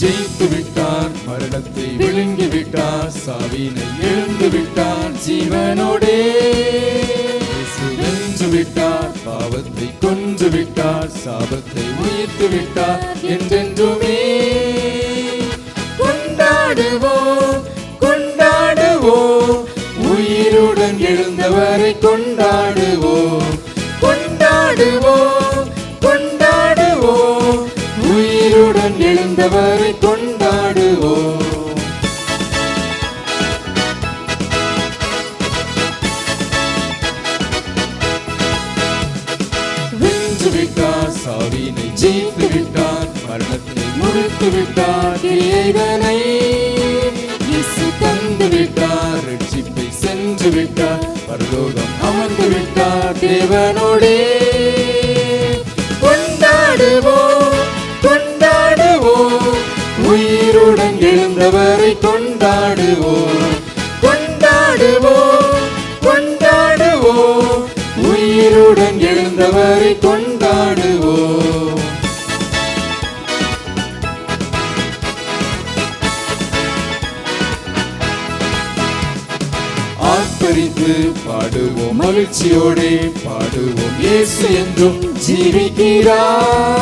ஜெயித்து விட்டார், மரணத்தை விழுங்கி விட்டார், சாவினை எழுந்து விட்டார், ஜீவனோடே வென்று விட்டார், பாவத்தை கொன்று விட்டார், சாபத்தை உயிர்த்து விட்டார், என்றென்றுமே கொண்டாடுவோம் கொண்டாடுவோம், உயிருடன் எழுந்தவரை கொண்டாடுவோம் கொண்டாடுவோம் கொண்டாடுவோம், உயிருடன் எழுந்தவரை கொண்டாடுவோம். வென்று விட்டார், சாவினை ஜெயித்து விட்டார், மரணத்தை முறித்து விட்டார், கிரியைதனை இயேசு தந்து விட்டார், ரட்சிப்பை சென்று விட்டார், பரலோகம் அமர்ந்து விட்டார், தேவனோடே கொண்டாடுவோம் கொண்டாடுவோம், உயிருடன் எழுந்தவரை கொண்டாடுவோம் கொண்டாடுவோம் கொண்டாடுவோம், உயிருடன் எழுந்தவரை கொண்டாடுவோம். ஆர்ப்பரித்து பாடுவோம், மகிழ்ச்சியோடே பாடுவோம், இயேசு என்றும் ஜீவிக்கிறார்.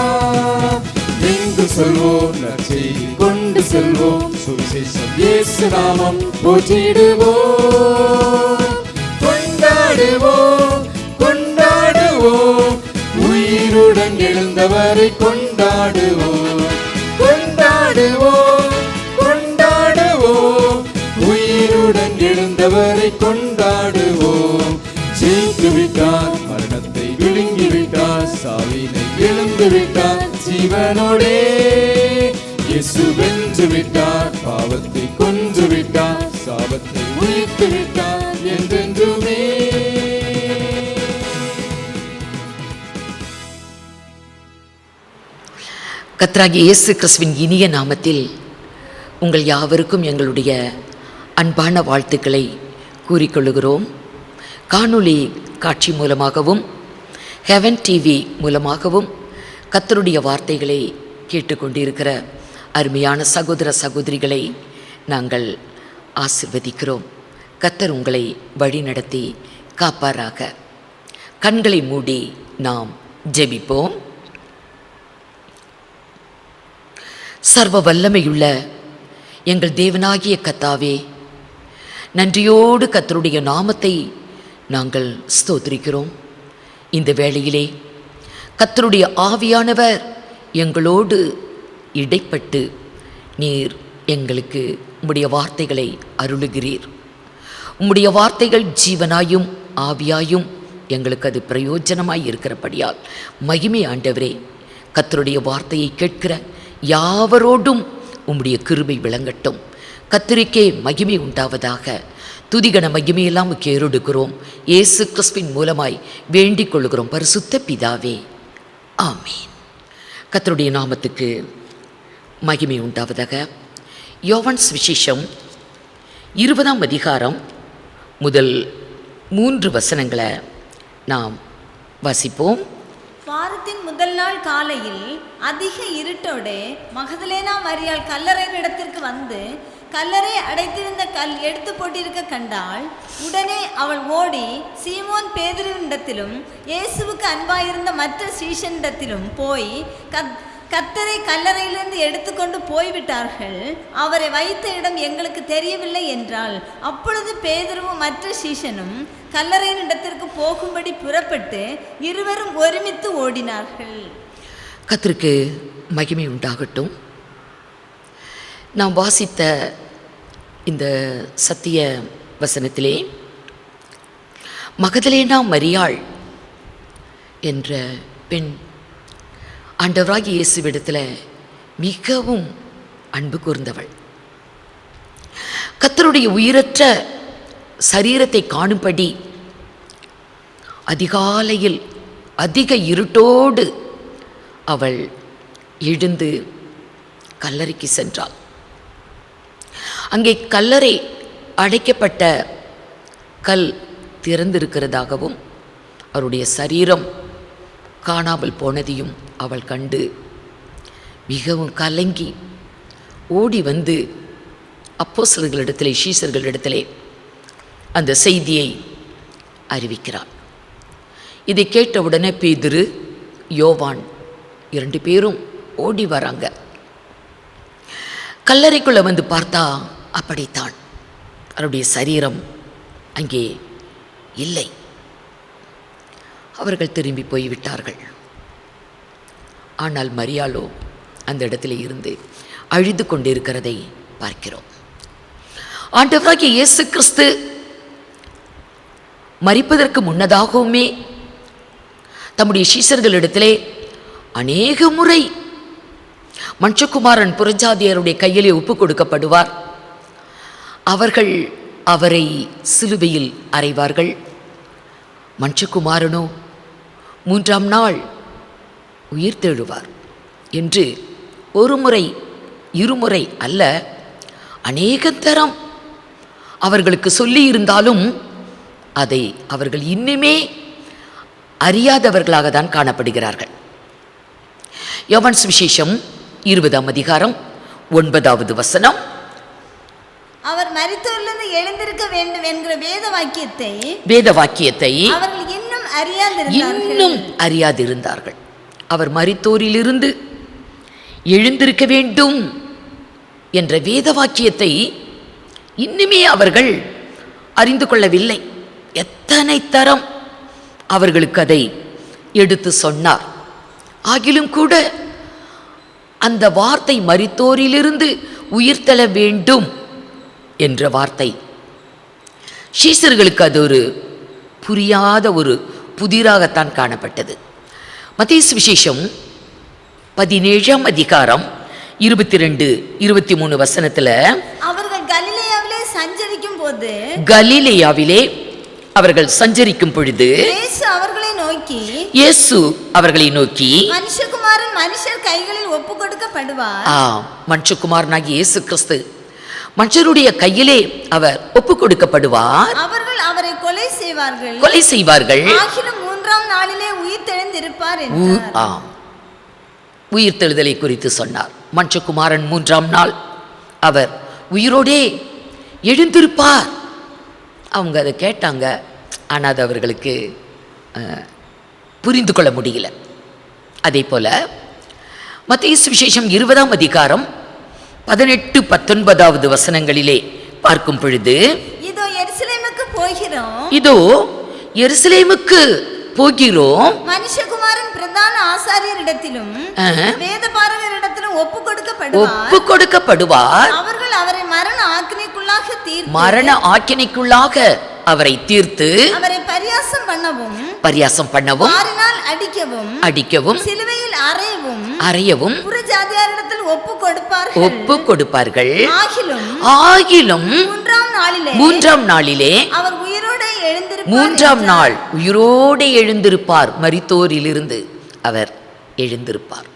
எங்கு சொல்வோம், நற்செய்தி கொண்டு செல்வோம், சுவிசேஷம் இயேசு நாமம் போற்றிடுவோம். கொண்டாடுவோம் கொண்டாடுவோம், உயிருடன் எழுந்தவரை கொண்டாடுவோம் கொண்டாடுவோம் கொண்டாடுவோம், உயிருடன் எழுந்தவரை கொண்டாடுவோம். ஜெயித்து விட்டார், மரணத்தை விழுங்கி விட்டார், சாவினை எழுந்து விட்டார், ஜீவனோடே இயேசு வென்று விட்டார், பாவத்தை கொன்று விட்டார், சாபத்தை உயிர்த்து விட்டார், என்றென்றுமே. கர்த்தராகிய இயேசு கிறிஸ்துவின் இனிய நாமத்தில் உங்கள் யாவருக்கும் எங்களுடைய அன்பான வாழ்த்துக்களை கூறிக்கொள்கிறோம். காணொளி காட்சி மூலமாகவும் ஹெவன் டிவி மூலமாகவும் கர்த்தருடைய வார்த்தைகளை கேட்டுக்கொண்டிருக்கிற அருமையான சகோதர சகோதரிகளை நாங்கள் ஆசிர்வதிக்கிறோம். கர்த்தர் உங்களை வழிநடத்தி காப்பாராக. கண்களை மூடி நாம் ஜெபிப்போம். சர்வ வல்லமையுள்ள எங்கள் தேவனாகிய கர்த்தாவே, நன்றியோடு கர்த்தருடைய நாமத்தை நாங்கள் ஸ்தோத்திரிக்கிறோம். இந்த வேளையிலே கர்த்தருடைய ஆவியானவர் எங்களோடு இடைப்பட்டு நீர் எங்களுக்கு உம்முடைய வார்த்தைகளை அருளுகிறீர். உம்முடைய வார்த்தைகள் ஜீவனாயும் ஆவியாயும் எங்களுக்கு அது பிரயோஜனமாய் இருக்கிறபடியால் மகிமை ஆண்டவரே, கர்த்தருடைய வார்த்தையை கேட்கிற யாவரோடும் உம்முடைய கிருபை விளங்கட்டும். கர்த்தருக்கே மகிமை உண்டாவதாக. துதிகன மகிமையெல்லாம் ஏறெடுக்கிறோம். இயேசு கிறிஸ்துவின் மூலமாய் வேண்டிக் கொள்கிறோம் பரிசுத்த பிதாவே, ஆமீன். கர்த்தருடைய நாமத்துக்கு மகிமை உண்டாவதாக. யோவான் சுவிசேஷம் 20ஆம் அதிகாரம் முதல் 3 வசனங்களை நாம் வாசிப்போம். வாரத்தின் முதல் நாள் காலையில் அதிக இருட்டோடே மகதலேனா மரியாள் கல்லறையின் இடத்திற்கு வந்து கல்லறை அடைத்திருந்த கல் எடுத்து போட்டிருக்க கண்டாள். உடனே அவள் ஓடி சீமோன் பேதுருவினிடத்திலும் இயேசுவுக்கு அன்பாயிருந்த மற்ற சீஷனிடத்திலும் போய் கர்த்தரை கல்லறையிலிருந்து எடுத்துக்கொண்டு போய்விட்டார்கள், அவரை வைத்த இடம் எங்களுக்கு தெரியவில்லை என்றாள். அப்பொழுது பேதுருவும் மற்ற சீஷனும் கல்லறையின் இடத்திற்கு போகும்படி புறப்பட்டு இருவரும் ஒருமித்து ஓடினார்கள். கர்த்தருக்கு மகிமை உண்டாகட்டும். நாம் வாசித்த இந்த சத்திய வசனத்திலே மகதலேனா மரியாள் என்ற பெண் ஆண்டவராகிய இயேசுவிடத்தில் மிகவும் அன்பு கூர்ந்தவள். கர்த்தருடைய உயிரற்ற சரீரத்தை காணும்படி அதிகாலையில் அதிக இருட்டோடு அவள் எழுந்து கல்லறைக்கு சென்றாள். அங்கே கல்லறை அடைக்கப்பட்ட கல் திறந்திருக்கிறதாகவும் அவருடைய சரீரம் காணாமல் போனதையும் அவள் கண்டு மிகவும் கலங்கி ஓடி வந்து அப்போஸ்தலர்களிடத்திலே, சீஷர்களிடத்திலே அந்த செய்தியை அறிவிக்கிறார். இதை கேட்டவுடனே பேதுரு, யோவான் 2 பேரும் ஓடி வராங்க. கல்லறைக்குள்ளே வந்து பார்த்தா அப்படித்தான், அவருடைய சரீரம் அங்கே இல்லை. அவர்கள் திரும்பி போய்விட்டார்கள். ஆனால் மரியாளோ அந்த இடத்துல இருந்து அழுது கொண்டிருக்கிறதை பார்க்கிறோம். ஆண்டவராகிய இயேசு கிறிஸ்து மரிப்பதற்கு முன்னதாகவுமே தம்முடைய சீஷர்களிடத்திலே அநேக முறை மனுஷகுமாரன் புறஜாதியருடைய கையிலே ஒப்பு கொடுக்கப்படுவார், அவர்கள் அவரை சிலுவையில் அறைவார்கள், மனுஷகுமாரனோ 3ஆம் நாள் உயிர்த்தெழுவார் என்று ஒரு முறை இருமுறை அல்ல, அநேக தரம் அவர்களுக்கு சொல்லி இருந்தாலும் அதை அவர்கள் இன்னுமே அறியாதவர்களாக தான் காணப்படுகிறார்கள். யோவான் சுவிசேஷம் 20ஆம் அதிகாரம் 9வது வசனம், அவர் மரித்தோரிலிருந்து எழுந்திருக்க வேண்டும் என்கிற வேத வாக்கியத்தை அவர்கள் இன்னும் அறியாதிருந்தார்கள். அவர் மரித்தோரிலிருந்து எழுந்திருக்க வேண்டும் என்ற வேத வாக்கியத்தை இன்னுமே அவர்கள் அறிந்து கொள்ளவில்லை. எத்தனை தரம் அவர்களுக்கு அதை எடுத்து சொன்னார். ஆகிலும் கூட அந்த வார்த்தை, மரித்தோரிலிருந்து உயிர்த்தெழ வேண்டும் என்ற வார்த்தை, சீஷர்களுக்கு அது ஒரு புரியாத ஒரு புதிராகத்தான் காணப்பட்டது. மத்தேயு சுவிசேஷம் 17ஆம் அதிகாரம் 22-23 வசனத்தில், அவர்கள் கலிலேயாவிலே அவர்கள் சஞ்சரிக்கும் பொழுது இயேசு அவர்களை நோக்கி மனுஷகுமாரன் மனுஷர் கைகளில் ஒப்பு கொடுக்கப்படுவார். மனுஷகுமாரனாகிய இயேசு கிறிஸ்து மனுஷருடைய கையிலே அவர் ஒப்பு கொடுக்கப்படுவார், அவர்கள் அவரை கொலை செய்வார்கள், ஆகிலும் 3ஆம் நாளிலே உயிர்த்தெழுந்திருப்பார் என்றார். உயிர்த்தெழுதலை குறித்து சொன்னார். மனுஷகுமாரன் 3ஆம் நாள் அவர் உயிரோடே எழுந்திருப்பார். அவங்க அதை கேட்டாங்க, ஆனால் அது அவர்களுக்கு புரிந்து கொள்ள முடியல. அதே போல மத்தேயு சுவிசேஷம் 20ஆம் அதிகாரம் 18-19வது வசனங்களிலே பார்க்கும் பொழுது, இதோ எருசலேமுக்கு போகிறோம், மனுஷகுமாரன் பிரதான ஆசாரியரிடத்திலும் வேதபாரகரிடத்திலும் ஒப்பு கொடுக்கப்படுவார், அவர்கள் அவரை மரண ஆக்கினைக்குள்ளாக அவரை தீர்த்து அவரை பரியாசம் பண்ணவும் அடிக்கவும் சிலுவையில் அறையவும் புறஜாதியாரிடத்தில் ஒப்பு கொடுப்பார்கள். ஆகிலும் 3ஆம் நாளிலே அவர் உயிரோடு எழுந்திருப்பார். 3ஆம் நாள் உயிரோடு எழுந்திருப்பார். மரித்தோரிலிருந்து அவர் எழுந்திருப்பார்,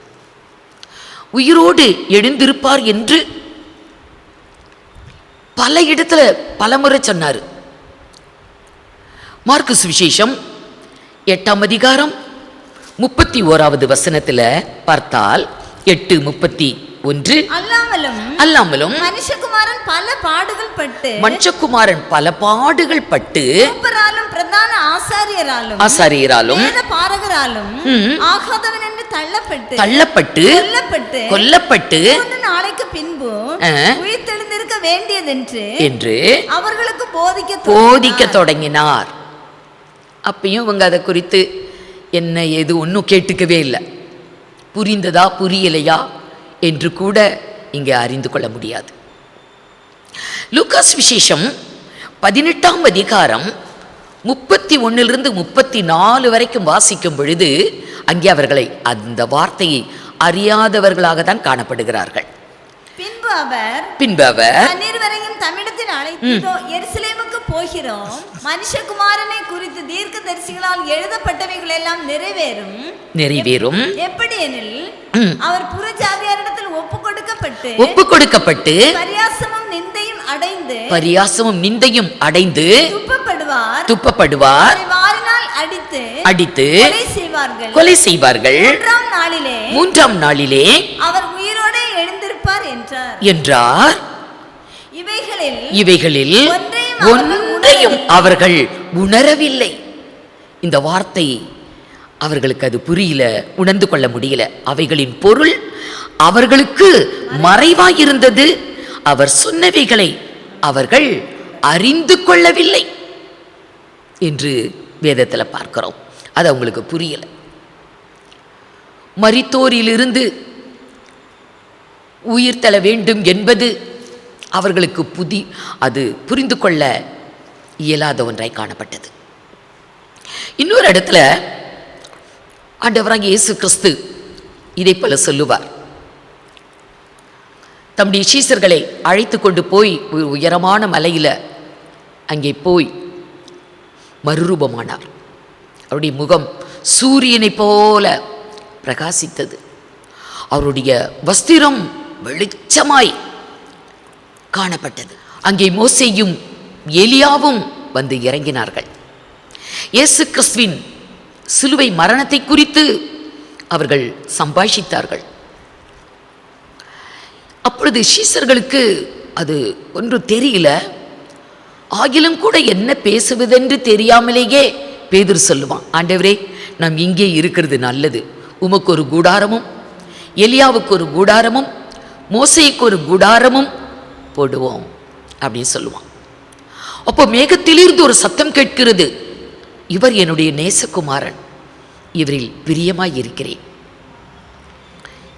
உயிரோடு எழுந்திருப்பார் என்று பல இடத்துல பலமுறை சொன்னார். மார்க்கு சுவிசேஷம் 8ஆம் அதிகாரம் 31வது வசனத்தில் பார்த்தால் 8:31, அல்லாமலும் மனுஷகுமாரன் பல பாடுகள் பட்டு பிரதான ஆசாரியராலும் ஆகாதவன் என்று தள்ளப்பட்டு கொல்லப்பட்டு 3 நாளைக்கு பின்பு உயிர்த்தெழுந்திருக்க வேண்டியதென்று என்று அவர்களுக்கு போதிக்க தொடங்கினார். அப்பயும் இவங்க அதை குறித்து என்ன ஏது ஒன்றும் கேட்டுக்கவே இல்லை. புரிந்ததா புரியலையா என்று கூட இங்கே அறிந்து கொள்ள முடியாது. லூக்கா சுவிசேஷம் 18ஆம் அதிகாரம் 31-34 வரைக்கும் வாசிக்கும் பொழுது அங்கே அவர்களை அந்த வார்த்தையை அறியாதவர்களாக தான் காணப்படுகிறார்கள். பின்பு அவர் அந்நியரையும் தம்மிடத்தில் அழைத்து, எருசலேமுக்கு போகிறோம், மனுஷகுமாரனை குறித்து தீர்க்கதரிசிகளால் எழுதப்பட்டவைகள் எல்லாம் நிறைவேறும். எப்படி எனில் அவர் புறஜாதியாரிடத்தில் ஒப்பு கொடுக்கப்பட்டு பரியாசமும் நிந்தையும் அடைந்து துப்பப்படுவார், அடித்து கொலை செய்வார்கள். 3ஆம் நாளிலே அவர் உயிரோடு எழுந்திருப்பார் என்றார். இவைகளில் ஒன்றையும் அவர்கள் உணரவில்லை. இந்த வார்த்தை அவர்களுக்கு அது புரியல, உணர்ந்து கொள்ள முடியல. அவைகளின் பொருள் அவர்களுக்கு மறைவாயிருந்தது. அவர் சொன்னவைகளை அவர்கள் அறிந்து கொள்ளவில்லை என்று வேதத்தில் பார்க்கிறோம். அது அவங்களுக்கு புரியல. மரித்தோரிலிருந்து உயிர் தள வேண்டும் என்பது அவர்களுக்கு அது புரிந்து கொள்ள இயலாத ஒன்றாய் காணப்பட்டது. இன்னொரு இடத்துல ஆண்டவராகிய இயேசு கிறிஸ்து இதை போல சொல்லுவார். தம்முடைய சீசர்களை அழைத்து கொண்டு போய் ஒரு உயரமான மலையில் அங்கே போய் மறுரூபமானார். அவருடைய முகம் சூரியனை போல பிரகாசித்தது. அவருடைய வஸ்திரம் வெளிச்சமாய் காணப்பட்டது. அங்கே மோசேயும் எலியாவும் வந்து இறங்கினார்கள். இயேசு கிறிஸ்துவின் சிலுவை மரணத்தை குறித்து அவர்கள் சம்பாஷித்தார்கள். அப்பொழுது சீசர்களுக்கு அது ஒன்றும் தெரியல. ஆகிலும் கூட என்ன பேசுவதென்று தெரியாமலேயே பேதுரு சொல்லுவான், ஆண்டவரே, நாம் இங்கே இருக்கிறது நல்லது. உமக்கு ஒரு கூடாரமும் எலியாவுக்கு ஒரு கூடாரமும் மோசேக்கு ஒரு கூடாரமும் போடுவோம் அப்படின்னு சொல்லுவான். அப்போ மேகத்திலிருந்து ஒரு சத்தம் கேட்கிறது, இவர் என்னுடைய நேசகுமாரன், இவரில் பிரியமாய் இருக்கிறேன்,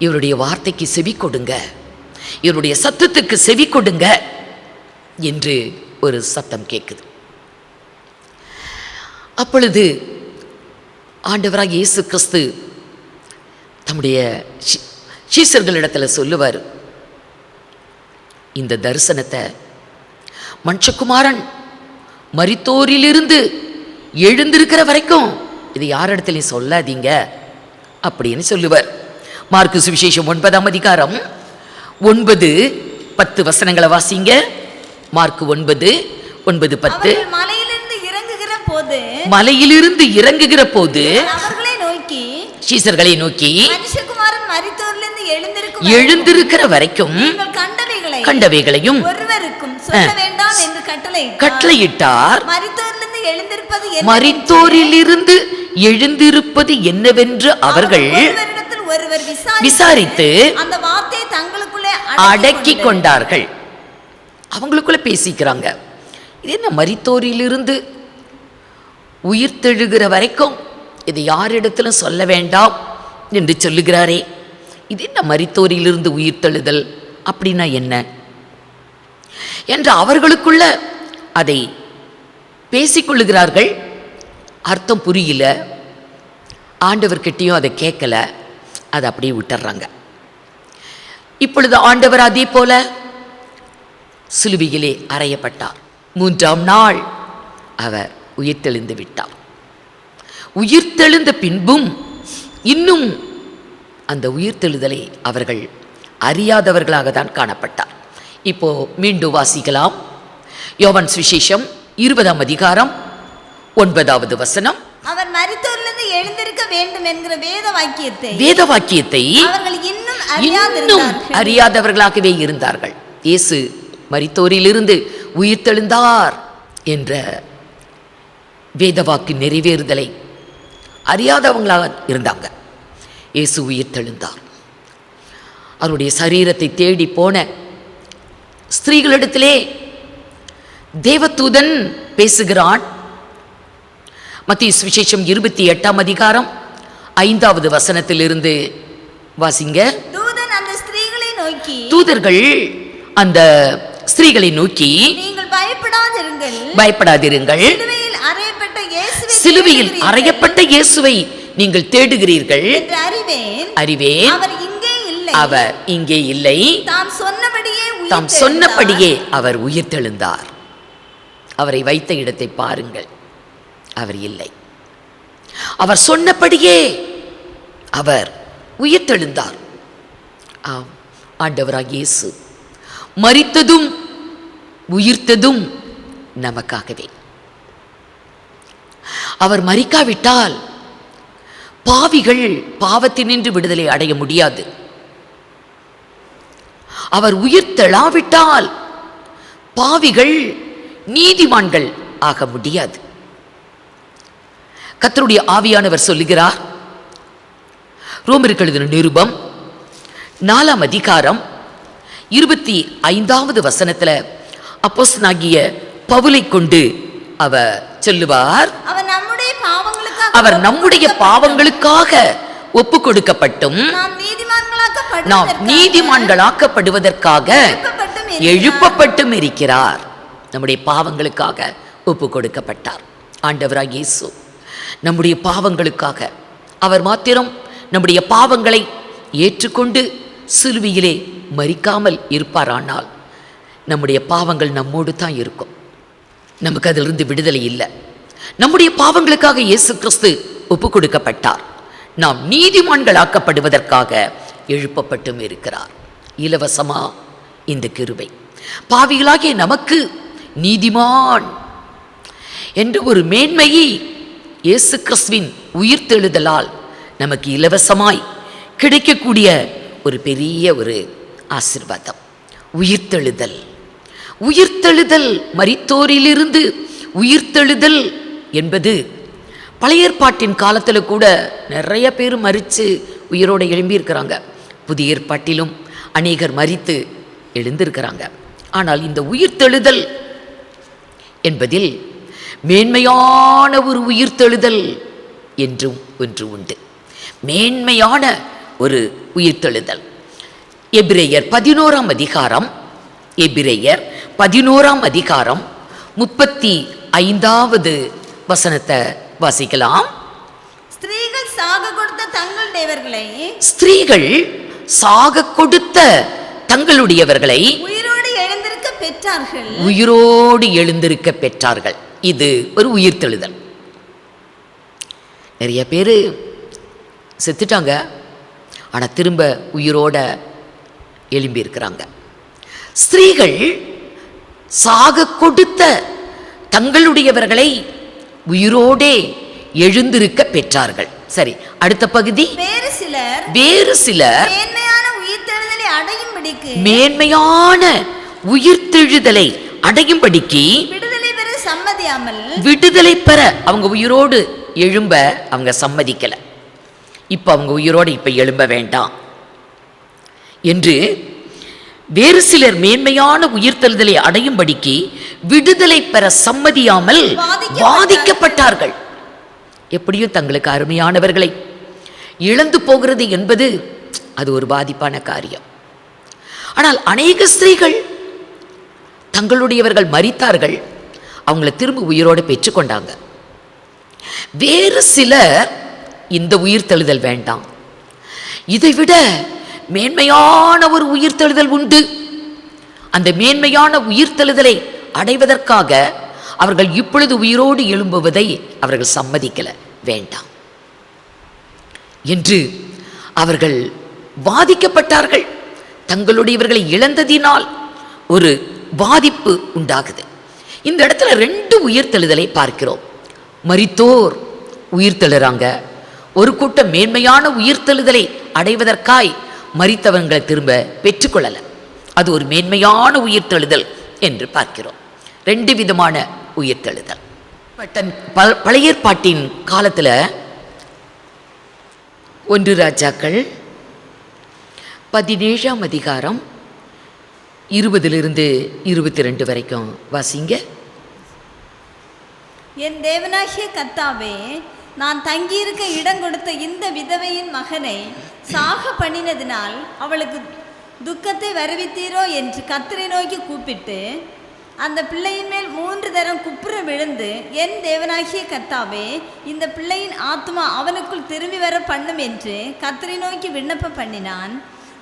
இவருடைய வார்த்தைக்கு செவி கொடுங்க, இவருடைய சத்தத்துக்கு செவி கொடுங்க என்று ஒரு சத்தம் கேட்குது. அப்பொழுது ஆண்டவராக இயேசு கிறிஸ்து தம்முடைய சீசர்களிடத்தில் சொல்லுவார், இந்த தரிசனத்தை மனுஷகுமாரன் மரித்தோரிலிருந்து எழுந்திருக்கிற வரைக்கும் இது யாரிடத்துலையும் சொல்லாதீங்க அப்படின்னு சொல்லுவார். மார்க்கு சுவிசேஷம் 9ஆம் அதிகாரம் 9-10 வசனங்களை வாசிங்க. மார்க்கு 9:9-10. மலையிலிருந்து இறங்குகிற போது சீசர்களை நோக்கி எழுந்திருக்கிற வரைக்கும் கண்டவைகளையும் கட்டளையிட்டார். மரித்தோரிலிருந்து எழுந்திருப்பது என்னவென்று அவர்கள் விசாரித்து அடக்கி கொண்டார்கள். அவங்களுக்குள்ள பேசிக்கிறாங்க, இது என்ன மரித்தோரிலிருந்து உயிர்த்தெழுகிற வரைக்கும் இது யாரிடத்திலும் சொல்ல வேண்டாம் என்று சொல்லுகிறாரே, இது என்ன மரித்தோரிலிருந்து உயிர்த்தெழுதல் அப்படின்னா என்ன என்று அவர்களுக்குள்ள அதை பேசிக்கொள்ளுகிறார்கள். அர்த்தம் புரியல, ஆண்டவர்கிட்டையும் அதை கேட்கல, அதை அப்படியே விட்டுறாங்க. இப்பொழுது ஆண்டவர் அதே போல சிலுவையிலே அறையப்பட்டார். 3ஆம் நாள் அவர் உயிர்த்தெழுந்து விட்டார். உயிர்த்தெழுந்த பின்பும் இன்னும் அந்த உயிர்த்தெழுதலை அவர்கள் அறியாதவர்களாக தான் காணப்பட்டார். இப்போ மீண்டும் வாசிக்கலாம். யோவான் சுவிசேஷம் 20ஆம் அதிகாரம் 9வது வசனம். அவர் மரித்தோரிலிருந்து எழுந்திருக்க வேண்டும் என்கிற வேத வாக்கியத்தை அவர்கள் இன்னும் அறியாதவர்களாகவே இருந்தார்கள். இயேசு மரித்தோரிலிருந்து உயிர்த்தெழுந்தார் என்ற வேதவாக்கு நிறைவேறுதலை அறியாதவங்களாக இருந்தாங்க. இயேசு உயிர்த்தெழுந்தார். அவருடைய சரீரத்தை தேடி போன ஸ்திரீகளிடத்திலே தேவதூதன் பேசுகிறான். மத்தேயு சுவிசேஷம் 28ஆம் அதிகாரம் 5வது வசனத்திலிருந்து வாசிங்க. தூதர்கள் அந்த ஸ்திரீகளை நோக்கி, நீங்கள் பயப்படாதிருங்கள், சிலுவையில் அறையப்பட்ட இயேசுவை நீங்கள் தேடுகிறீர்கள், அறிவேன், அவர் இங்கே இல்லை, தாம் சொன்னபடியே அவர் உயிர்த்தெழுந்தார். அவரை வைத்த இடத்தை பாருங்கள், அவர் இல்லை, அவர் சொன்னபடியே அவர் உயிர்த்தெழுந்தார். ஆம், ஆண்டவராகிய இயேசு மரித்ததும் உயிர்த்ததும் நமக்காகவே. அவர் மரிக்காவிட்டால் பாவிகள் பாவத்தினின்று விடுதலை அடைய முடியாது. அவர் உயிர்த்தெழாவிட்டால் பாவிகள் நீதிமான்கள் ஆக முடியாது. கர்த்தருடைய ஆவியானவர் சொல்லுகிறார், ரோமருக்கு எழுதின நிருபம் 4ஆம் அதிகாரம் 25வது வசனத்துல அப்போஸ்தலனாகிய பவுலை கொண்டு அவர் சொல்லுவார், அவர் நம்முடைய பாவங்களுக்காக ஒப்பு கொடுக்கப்பட்டும் நாம் நீதிமான்களாக்கப்படுவதற்காக எழுப்பப்பட்டும் இருக்கிறார். நம்முடைய பாவங்களுக்காக ஒப்பு கொடுக்கப்பட்டார் ஆண்டவராகிய இயேசு. நம்முடைய பாவங்களுக்காக அவர் மாத்திரம் நம்முடைய பாவங்களை ஏற்றுக்கொண்டு சிலுவையிலே மரிக்காமல் இருப்பாரானால் நம்முடைய பாவங்கள் நம்மோடு தான் இருக்கும். நமக்கு அதிலிருந்து விடுதலை இல்லை. நம்முடைய பாவங்களுக்காக இயேசு கிறிஸ்து ஒப்பு கொடுக்கப்பட்டார். நாம் நீதிமான்களாக்கப்படுவதற்காக எழுப்பப்பட்டும் இருக்கிறார். இலவசமா இந்த கிருபை. பாவிகளாகிய நமக்கு நீதிமான் என்ற ஒரு மேன்மையை இயேசு கிறிஸ்துவின் உயிர்த்தெழுதலால் நமக்கு இலவசமாய் கிடைக்கக்கூடிய ஒரு பெரிய ஒரு ஆசீர்வாதம். உயிர்த்தெழுதல், உயிர்த்தெழுதல், மரித்தோரிலிருந்து உயிர்த்தெழுதல் என்பது பழைய ஏற்பாட்டின் காலத்தில் கூட நிறைய பேர் மரித்து உயிரோடு எழும்பியிருக்கிறாங்க. புதிய ஏற்பாட்டிலும் அநேகர் மரித்து எழுந்திருக்கிறாங்க. ஆனால் இந்த உயிர்த்தெழுதல் என்பதில் மேன்மையான ஒரு உயிர்த்தெழுதல் என்றும் ஒன்று உண்டு. மேன்மையான ஒரு உயிர்த்தெழுதல். எபிரேயர் 11ஆம் அதிகாரம், எபிரேயர் 11ஆம் அதிகாரம் 35வது வசனத்தை வாசிக்கலாம். ஸ்திரீகள் சாக கொடுத்த தங்கள் தேவர்களை, ஸ்திரீகள் சாக கொடுத்த தங்களுடையவர்களை உயிரோடு எழுந்திருக்க பெற்றார்கள், உயிரோடு எழுந்திருக்க பெற்றார்கள். இது ஒரு உயிர்த்தெழுதல். நிறைய பேர் செத்துட்டாங்க, ஆனால் திரும்ப உயிரோட எழும்பி இருக்கிறாங்க. ஸ்திரீகள் சாக கொடுத்த தங்களுடையவர்களை உயிரோடே எழுந்திருக்க பெற்றார்கள். சரி, அடுத்த பகுதி. வேறு சிலர் மேன்மையான உயிர்த்தெழுதலை அடையும்படிக்கு, மேன்மையான உயிர்த்தெழுதலை அடையும்படிக்கு விடுதலை பெற சம்மதியாமல், விடுதலை பெற அவங்க உயிரோடு எழும்ப அவங்க சம்மதிக்கல. இப்ப அவங்க உயிரோடு இப்ப எழும்ப வேண்டாம் என்று வேறு சிலர் மேன்மையான உயிர்த்தெழுதலை அடையும்படிக்கு விடுதலை பெற சம்மதியாமல் வாதிக்கப்பட்டார்கள். எப்படியும் தங்களுக்கு அருமையானவர்களை இழந்து போகிறது என்பது அது ஒரு பாதிப்பான காரியம். ஆனால் அநேக ஸ்திரீகள் தங்களுடையவர்கள் மரித்தார்கள், அவங்கள திரும்ப உயிரோடு பெற்றுக்கொண்டாங்க. வேறு சிலர் இந்த உயிர்த்தெழுதல் வேண்டாம், இதைவிட மேன்மையான ஒரு உயிர்த்தெழுதல் உண்டு, அந்த மேன்மையான உயிர்த்தெழுதலை அடைவதற்காக அவர்கள் இப்பொழுது உயிரோடு எழும்புவதை அவர்கள் சம்மதிக்கல, வேண்டாம் என்று அவர்கள் வாதிக்கப்பட்டார்கள். தங்களுடையவர்களை இழந்ததினால் ஒரு பாதிப்பு உண்டாகுது. இந்த இடத்துல 2 உயிர்த்தெழுதலை பார்க்கிறோம். மரித்தோர் உயிர்த்தெழுறாங்க, ஒரு கூட்டம் மேன்மையான உயிர்த்தெழுதலை அடைவதற்காய் மரித்தவங்களை திரும்ப பெற்றுக்கொள்ளல. அது ஒரு மேன்மையான உயிர்த்தெழுதல் என்று பார்க்கிறோம். 2 விதமான உயிர்த்தெழுதல். பழைய ஏற்பாட்டின் காலத்தில் 1 ராஜாக்கள் 17ஆம் அதிகாரம் 20லிருந்து 22 வரைக்கும் வாசிங்க. என் தேவனாகிய கர்த்தாவே, நான் தங்கியிருக்க இடம் கொடுத்த இந்த விதவையின் மகனை சாக பண்ணினதினால் அவளுக்கு துக்கத்தை வருவித்தீரோ என்று கர்த்தரை நோக்கி கூப்பிட்டு அந்த பிள்ளையின் மேல் 3 தரம் குப்புற விழுந்து, என் தேவனாகிய கர்த்தாவே, இந்த பிள்ளையின் ஆத்மா அவனுக்குள் திரும்பி வர பண்ணும் என்று கர்த்தரை நோக்கி விண்ணப்பம் பண்ணினான்.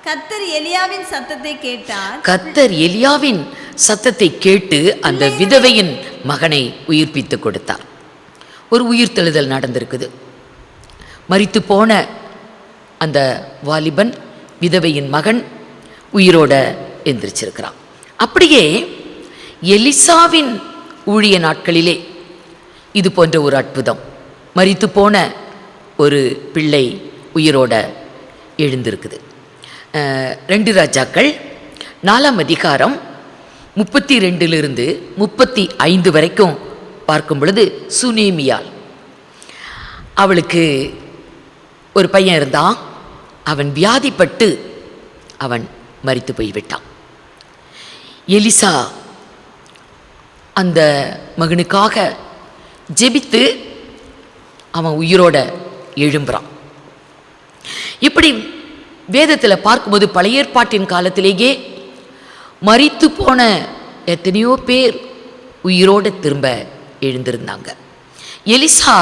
கர்த்தர் எலியாவின் சத்தத்தை கேட்டார். கர்த்தர் எலியாவின் சத்தத்தை கேட்டு அந்த விதவையின் மகனை உயிர்ப்பித்து கொடுத்தார். ஒரு உயிர்த்தெழுதல் நடந்திருக்குது. மரித்து போன அந்த வாலிபன், விதவையின் மகன் உயிரோட எந்திரிச்சிருக்கிறான். அப்படியே எலிசாவின் ஊழிய நாட்களிலே இது போன்ற ஒரு அற்புதம். மரித்து போன ஒரு பிள்ளை உயிரோட எழுந்திருக்குது. 2 ராஜாக்கள் 4ஆம் அதிகாரம் 32 35 வரைக்கும் பார்க்கும் பொழுது சுனேமியால், அவளுக்கு ஒரு பையன் இருந்தான். அவன் வியாதிப்பட்டு அவன் மரித்து போய்விட்டான். எலிசா அந்த மகனுக்காக ஜெபித்து அவன் உயிரோட எழும்புறான். இப்படி வேதத்தில் பார்க்கும்போது பழைய ஏற்பாட்டின் காலத்திலேயே மரித்து போன எத்தனையோ பேர் உயிரோடு திரும்ப எழுந்திருந்தாங்க. எலிசா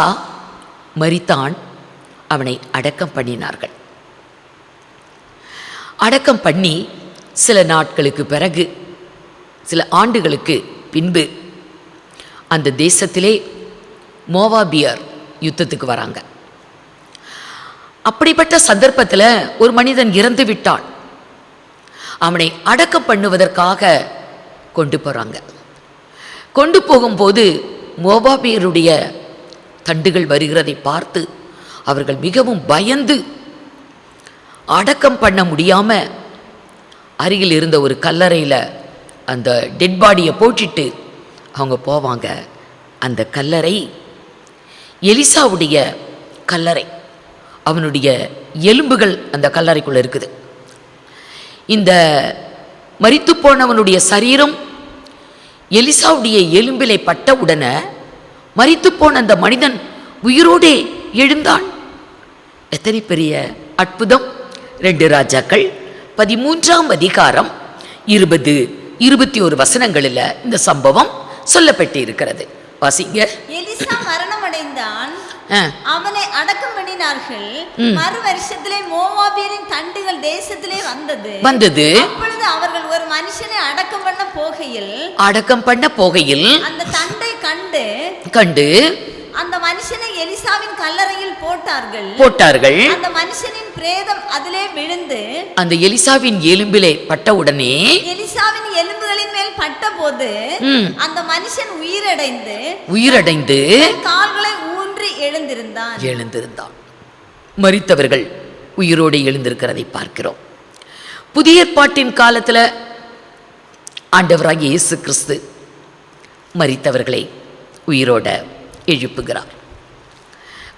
மரித்தான், அவனை அடக்கம் பண்ணினார்கள். அடக்கம் பண்ணி சில நாட்களுக்கு பிறகு, சில ஆண்டுகளுக்கு பின்பு அந்த தேசத்திலே மோவாபியர் யுத்தத்துக்கு வராங்க. அப்படிப்பட்ட சந்தர்ப்பத்தில் ஒரு மனிதன் இறந்து விட்டான். அவனை அடக்கம் பண்ணுவதற்காக கொண்டு போகிறாங்க. கொண்டு போகும்போது மோவாபியருடைய தண்டுகள் வருகிறதை பார்த்து அவர்கள் மிகவும் பயந்து அடக்கம் பண்ண முடியாமல் அருகில் இருந்த ஒரு கல்லறையில் அந்த டெட் பாடியை போட்டுட்டு அவங்க போவாங்க. அந்த கல்லறை எலிசாவுடைய கல்லறை. அவனுடைய எலும்புகள் அந்த கல்லறைக்குள்ளே இருக்குது. இந்த மரித்து போனவனுடைய சரீரம் எலிசாவுடைய எலும்பிலை பட்ட உடனே மரித்து போன அந்த மனிதன் உயிரோடே எழுந்தான். எத்தனை பெரிய அற்புதம்! 2 ராஜாக்கள் 13ஆம் அதிகாரம் 20-21 வசனங்களில் இந்த சம்பவம் சொல்லப்பட்டு இருக்கிறது. வாசிங்க. எலிசா மரணம் அடைந்தான், அவனை அடக்கம் பண்ணினார்கள். மறு வருஷத்திலே மோவாபியரின் தண்டுகள் தேசத்திலே வந்தது. அப்பொழுது அவர்கள் ஒரு மனுஷனை அடக்கம் பண்ண போகையில் அந்த தண்டை கண்டு அந்த மனுஷனை எலிசாவின் கல்லறையில் போட்டார்கள். அந்த மனுஷனின் பிரேதம் அதிலே விழுந்து அந்த எலிசாவின் எலும்பிலே பட்ட உடனே, எலிசாவின் எலும்புகளின் மேல் பட்ட போது அந்த மனுஷன் உயிரடைந்து கால்களை ஊன்றி எழுந்திருந்தான். மரித்தவர்கள் உயிரோடு எழுந்திருக்கிறதை பார்க்கிறோம். புதிய ஏற்பாட்டின் காலத்தில் ஆண்டவராகிய இயேசு கிறிஸ்து மரித்தவர்களை உயிரோட எழுப்புகிறார்.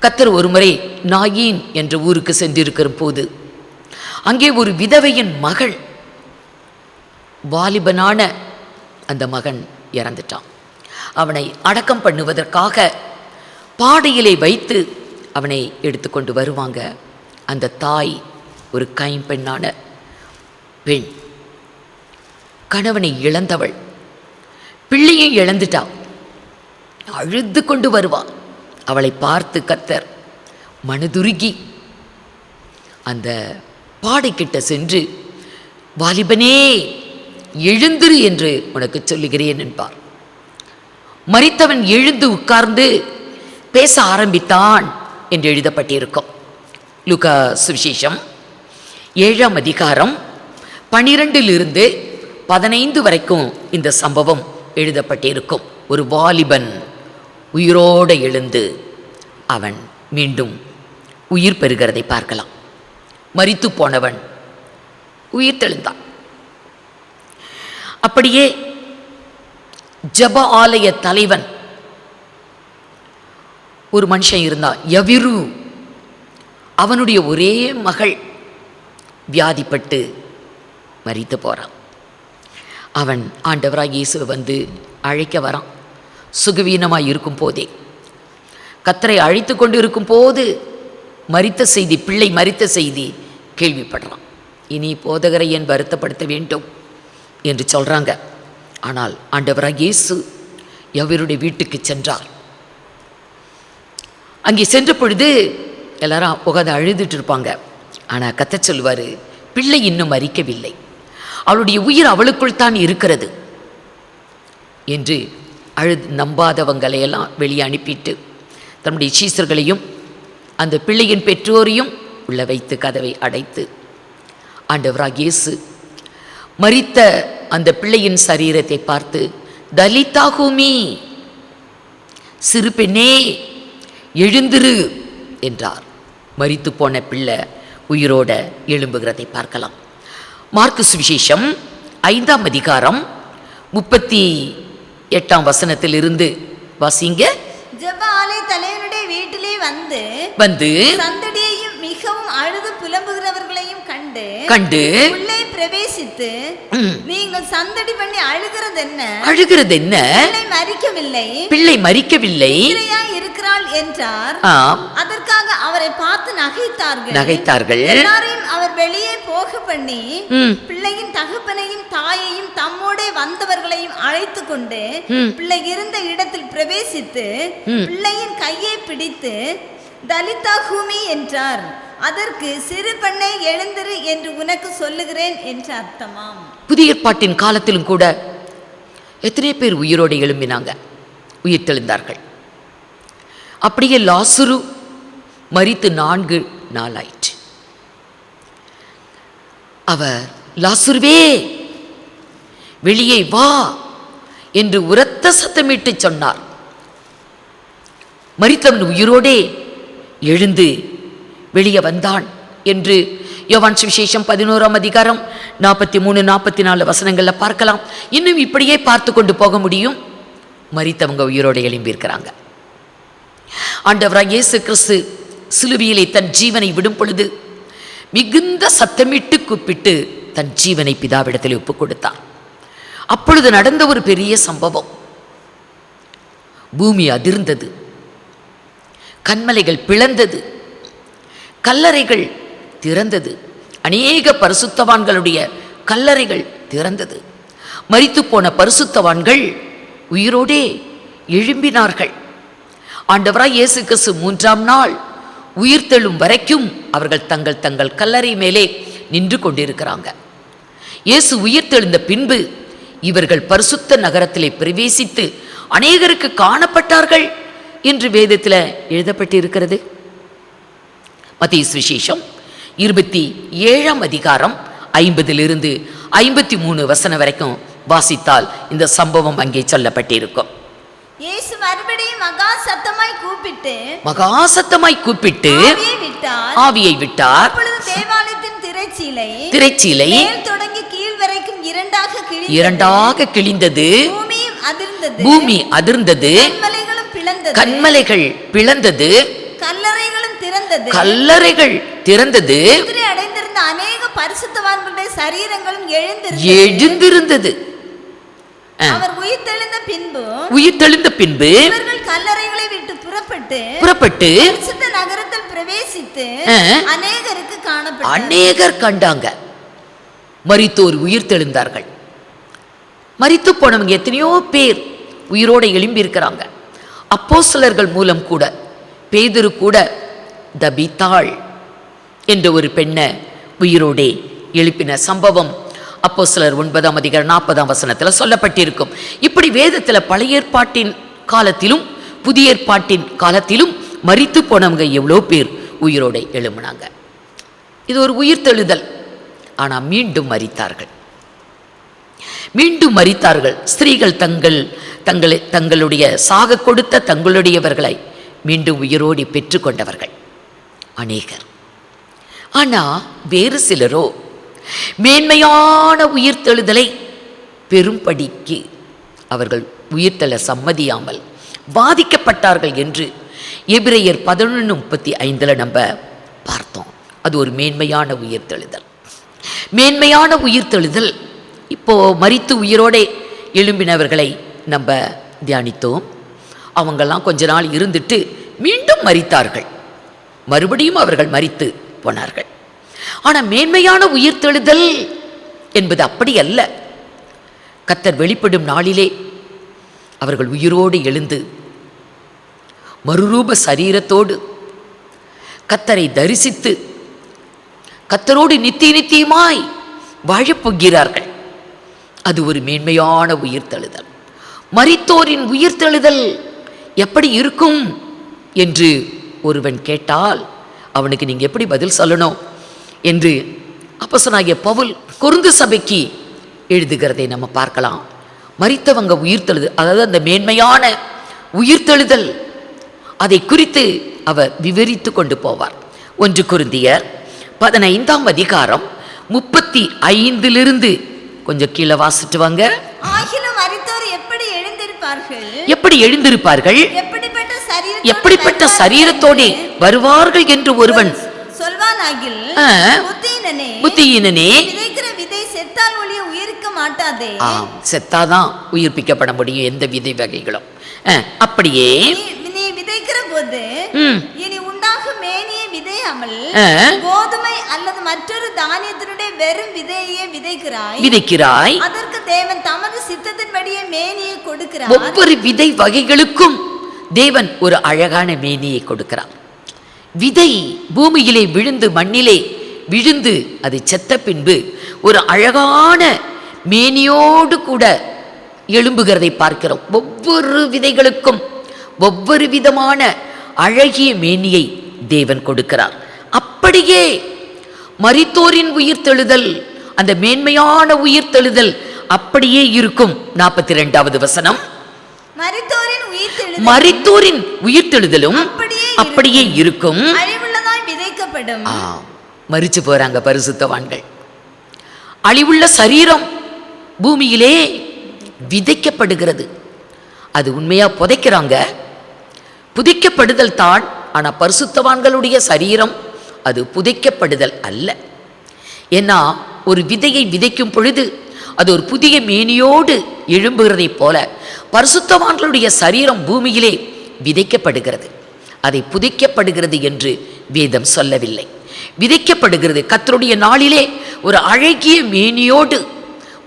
கர்த்தர் ஒருமுறை நாயின் என்ற ஊருக்கு சென்றிருக்கிற போது அங்கே ஒரு விதவையின் மகள், வாலிபனான அந்த மகன் இறந்துட்டான். அவனை அடக்கம் பண்ணுவதற்காக பாடையிலே வைத்து அவனை எடுத்துக்கொண்டு வருவாங்க. அந்த தாய் ஒரு கைம்பெண்ணான பெண், கணவனை இழந்தவள், பிள்ளையை இழந்துட்டாள், அழுது கொண்டு வருவாள். அவளை பார்த்து கர்த்தர் மனதுருகி அந்த பாடைக்கிட்ட சென்று, வாலிபனே எழுந்திரு என்று உனக்கு சொல்லுகிறேன் என்பார். மரித்தவன் எழுந்து உட்கார்ந்து பேச ஆரம்பித்தான் என்று எழுதப்பட்டிருக்கும். லூக்கா சுவிசேஷம் 7ஆம் அதிகாரம் 12-15 வரைக்கும் இந்த சம்பவம் எழுதப்பட்டிருக்கும். ஒரு வாலிபன் உயிரோடு எழுந்து அவன் மீண்டும் உயிர் பெறுகிறதை பார்க்கலாம். மரித்து போனவன் உயிர் தெழுந்தான். அப்படியே ஜப ஆலய தலைவன் ஒரு மனுஷன் இருந்தான், யவிரு. அவனுடைய ஒரே மகள் வியாதிப்பட்டு மரித்து போகிறான். அவன் ஆண்டவராக இயேசுவை வந்து அழைக்க வரான். சுகவீனமாக இருக்கும் போதே, கர்த்தரை அழைத்து கொண்டு இருக்கும் போது மரித்த செய்தி, பிள்ளை மரித்த செய்தி கேள்விப்படுறான். இனி போதகரை ஏன் வருத்தப்படுத்த வேண்டும் என்று சொல்கிறாங்க. ஆனால் ஆண்டவராக இயேசு யவிருடைய வீட்டுக்கு சென்றார். அங்கே சென்ற பொழுது எல்லாரும் உட்காந்து அழுதுட்டு இருப்பாங்க. ஆனால் கர்த்தர் சொல்வார், பிள்ளை இன்னும் மரிக்கவில்லை, அவளுடைய உயிர் அவளுக்குள் தான் இருக்கிறது என்று நம்பாதவங்களையெல்லாம் வெளியே அனுப்பிட்டு தன்னுடைய சீசர்களையும் அந்த பிள்ளையின் பெற்றோரையும் உள்ள வைத்து கதவை அடைத்து, ஆண்டவராக இயேசு மரித்த அந்த பிள்ளையின் சரீரத்தை பார்த்து, தலிதாகுமி, சிறு பெண்ணே எழுந்திரு என்றார். மரித்து போன பிள்ளை உயிரோட எழும்புகிறதை பார்க்கலாம். மார்க்கு சுவிசேஷம் 5ஆம் அதிகாரம் 38ஆம் வசனத்திலிருந்து வாசிங்க. ஜெப ஆலய தலைவனுடைய வீட்டிலே வந்து சந்தடியையும் மிகவும் அழுது புலம்புகிறவர்களையும் கண்டு உள்ளே பிரவேசித்து, நீங்கள் சந்தடி பண்ணி அழுகிறது என்ன? பிள்ளை மரிக்கவில்லை இருக்கிறாள் என்றார். அதற்காக அவரை பார்த்து நகைத்தார்கள். எல்லாரையும் அவர் வெளியே போக பண்ணி பிள்ளையின் தகப்பனையும் தாயையும் தம்மோட வந்தவர்களையும் அழைத்து கொண்டு பிள்ளை இருந்த இடத்தில் பிரவேசித்து பிள்ளையின் கையை பிடித்து தலிதா கூமி என்றார். அதற்கு சிறு பெண்ணே எழுந்திரு என்று உனக்கு சொல்லுகிறேன் என்று அர்த்தமாம். புதிய ஏற்பாட்டின் காலத்திலும் கூட எத்தனை பேர் உயிரோடு எழும்பினாங்க, உயிர் தெழுந்தார்கள். அப்படியே லாசரு மரித்து 4 நாள் ஆயிற்று. அவர் லாசருவே வெளியே வா என்று உரத்த சத்தமிட்டு சொன்னார். மரித்தவன் உயிரோடே எழுந்து வெளியே வந்தான் என்று யோவான் சுவிசேஷம் 11ஆம் அதிகாரம் 43-44 வசனங்கள்ல பார்க்கலாம். இன்னும் இப்படியே பார்த்து கொண்டு போக முடியும். மரித்தவங்க உயிரோடு எழும்பியிருக்கிறாங்க. ஆண்டவராய் இயேசு கிறிஸ்து சிலுவையிலே தன் ஜீவனை விடும் பொழுது மிகுந்த சத்தமிட்டு கூப்பிட்டு தன் ஜீவனை பிதாவிடத்தில் ஒப்புக் கொடுத்தார். அப்பொழுது நடந்த ஒரு பெரிய சம்பவம். பூமி அதிர்ந்தது, கன்மலைகள் பிளந்தது, கல்லறைகள் திறந்தது, அநேக பரிசுத்தவான்களுடைய கல்லறைகள் திறந்தது. மரித்து போன பரிசுத்தவான்கள் உயிரோடே எழும்பினார்கள். ஆண்டவராய் இயேசு கிறிஸ்து 3ஆம் நாள் உயிர்த்தெழும் வரைக்கும் அவர்கள் தங்கள் தங்கள் கல்லறை மேலே நின்று கொண்டிருக்கிறாங்க. இயேசு உயிர்த்தெழுந்த பின்பு இவர்கள் பரிசுத்த நகரத்திலே பிரவேசித்து அநேகருக்கு காணப்பட்டார்கள் என்று வேதத்தில் எழுதப்பட்டிருக்கிறது. மத்தேயு சுவிசேஷம் 27ஆம் அதிகாரம் 50 53 வசனம் வரைக்கும் வாசித்தால் இந்த சம்பவம் அங்கே சொல்லப்பட்டிருக்கும். இயேசு மறுபடியும் மகா சத்தமாய் கூப்பிட்டு ஆவியை விட்டார். தேவாலயத்தின் திரைச்சீலை மேல் தொடங்கி கீழ் வரைக்கும் இரண்டாக கிழிந்தது. பூமி அதிர்ந்தது, கன்மலைகள் பிளந்தது, கல்லறைகள் திறந்தது, அடைந்திருந்த அநேக பரிசுத்தவான்களுடைய சரீரங்களும் எழுந்திருந்தது. அவர் உயிர்த்தெழுந்த பின்பு இவர்கள் கல்லறைகளை விட்டு புறப்பட்டு பரிசுத்த நகரத்தில் பிரவேசித்து அநேகர் கண்டாங்க. மரித்தோர் உயிர்த்தெழுந்தார்கள். மரித்து போனவங்க எத்தனையோ பேர் உயிரோடு எழும்பி இருக்கிறாங்க. அப்போஸ்தலர்கள் மூலம் கூட பேதுரு கூட தபித்தாள் என்ற ஒரு பெண்ணை உயிரோடே எழுப்பின சம்பவம் அப்போஸ்தலர் 9ஆம் அதிகாரம் 40ஆம் வசனத்தில் சொல்லப்பட்டிருக்கும். இப்படி வேதத்தில் பழைய ஏற்பாட்டின் காலத்திலும் புதிய ஏற்பாட்டின் காலத்திலும் மரித்து போனவங்க எவ்வளோ பேர் உயிரோடு எழும்பினாங்க. இது ஒரு உயிர்த்தெழுதல். ஆனால் மீண்டும் மரித்தார்கள். ஸ்திரீகள் தங்களுடைய சாக கொடுத்த தங்களுடையவர்களை மீண்டும் உயிரோடு பெற்றுக்கொண்டவர்கள் அநேகர். ஆனால் வேறு சிலரோ மேன்மையான உயிர்த்தெழுதலை பெரும்படிக்கு அவர்கள் உயிர்த்தெழ சம்மதியாமல் பாதிக்கப்பட்டார்கள் என்று எபிரேயர் 11:35 நம்ம பார்த்தோம். அது ஒரு மேன்மையான உயிர்த்தெழுதல். இப்போ மரித்து உயிரோடே எழும்பினவர்களை நம்ம தியானித்தோம். அவங்கெல்லாம் கொஞ்ச நாள் இருந்துட்டு மீண்டும் மரித்தார்கள். மறுபடியும் அவர்கள் மரித்து போனார்கள். ஆனால் மேன்மையான உயிர்த்தெழுதல் என்பது அப்படி அல்ல. கர்த்தர் வெளிப்படும் நாளிலே அவர்கள் உயிரோடு எழுந்து மறுரூப சரீரத்தோடு கர்த்தரை தரிசித்து கர்த்தரோடு நித்தியமாய் வாழப்போகிறார்கள். அது ஒரு மேன்மையான உயிர்த்தெழுதல். மரித்தோரின் உயிர்த்தெழுதல் எப்படி இருக்கும் என்று ஒருவன் கேட்டால் அவனுக்கு நீங்கள் எப்படி பதில் சொல்லணும் என்று அப்போஸ்தலனாகிய பவுல் கொரிந்து சபைக்கு எழுதுகிறதை நம்ம பார்க்கலாம். மரித்தவங்க உயிர்த்தெழுதல், அதாவது அந்த மேன்மையான உயிர்த்தெழுதல், அதை குறித்து அவர் விவரித்து கொண்டு போவார். 1 கொரிந்தியர் 15ஆம் அதிகாரம் 35 கொஞ்சம் கீழே வாசிட்டு வாங்க. ஆகிலும் மரித்தோர் எப்படி எழுந்திருப்பார்கள், எப்படி எழுந்திருப்பார்கள், எப்படிப்பட்ட சரீரத்தோடு வருவார்கள் என்று ஒருவன் சொல்வானாகில், புத்தியினனே, விதைக்கிற விதை செத்தால் ஒழிய உயிர்க்க மாட்டாதே. செத்தாதான் உயிர்ப்பிக்கப்பட முடியும் எந்த விதை வகைகளும். அப்படியே நீ விதைக்கிற போது இனி உண்டாகும் மேனியை விதையாமல் கோதுமை அல்லது மற்றொரு தானியத்தினுடைய வெறும் விதையே விதைக்கிறாய். அதற்கு தேவன் தமது சித்தத்தின்படியே மேனியை கொடுக்கிறார். ஒவ்வொரு விதை வகைகளுக்கும் தேவன் ஒரு அழகான மேனியை கொடுக்கிறார். விதை பூமியிலே விழுந்து மண்ணிலே விழுந்து அது செத்த பின்பு ஒரு அழகான மேனியோடு கூட எழும்புகிறதை பார்க்கிறோம். ஒவ்வொரு விதைகளுக்கும் ஒவ்வொரு விதமான அழகிய மேனியை தேவன் கொடுக்கிறார். அப்படியே மரித்தோரின் உயிர்த்தெழுதல், அந்த மேன்மையான உயிர்த்தெழுதல் அப்படியே இருக்கும். 42வது வசனம், மரித்தோரின் உயிர்த்தெழுதலும் அப்படியே இருக்கும். மரிச்சு போறாங்க பரிசுத்தவான்கள். அழிவுள்ள சரீரம் பூமியிலே விதைக்கப்படுகிறது. அது உண்மையா புதைக்கிறாங்க, புதைக்கப்படுதல் தான். ஆனா பரிசுத்தவான்களுடைய சரீரம் அது புதைக்கப்படுதல் அல்ல. ஏன்னா ஒரு விதையை விதைக்கும் பொழுது அது ஒரு புதிய மேனியோடு எழும்புகிறதை போல பரிசுத்தவான்களுடைய சரீரம் பூமியிலே விதைக்கப்படுகிறது. அதை புதைக்கப்படுகிறது என்று வேதம் சொல்லவில்லை. விதைக்கப்படுகிறது. கர்த்தருடைய நாளிலே ஒரு அழகிய மேனியோடு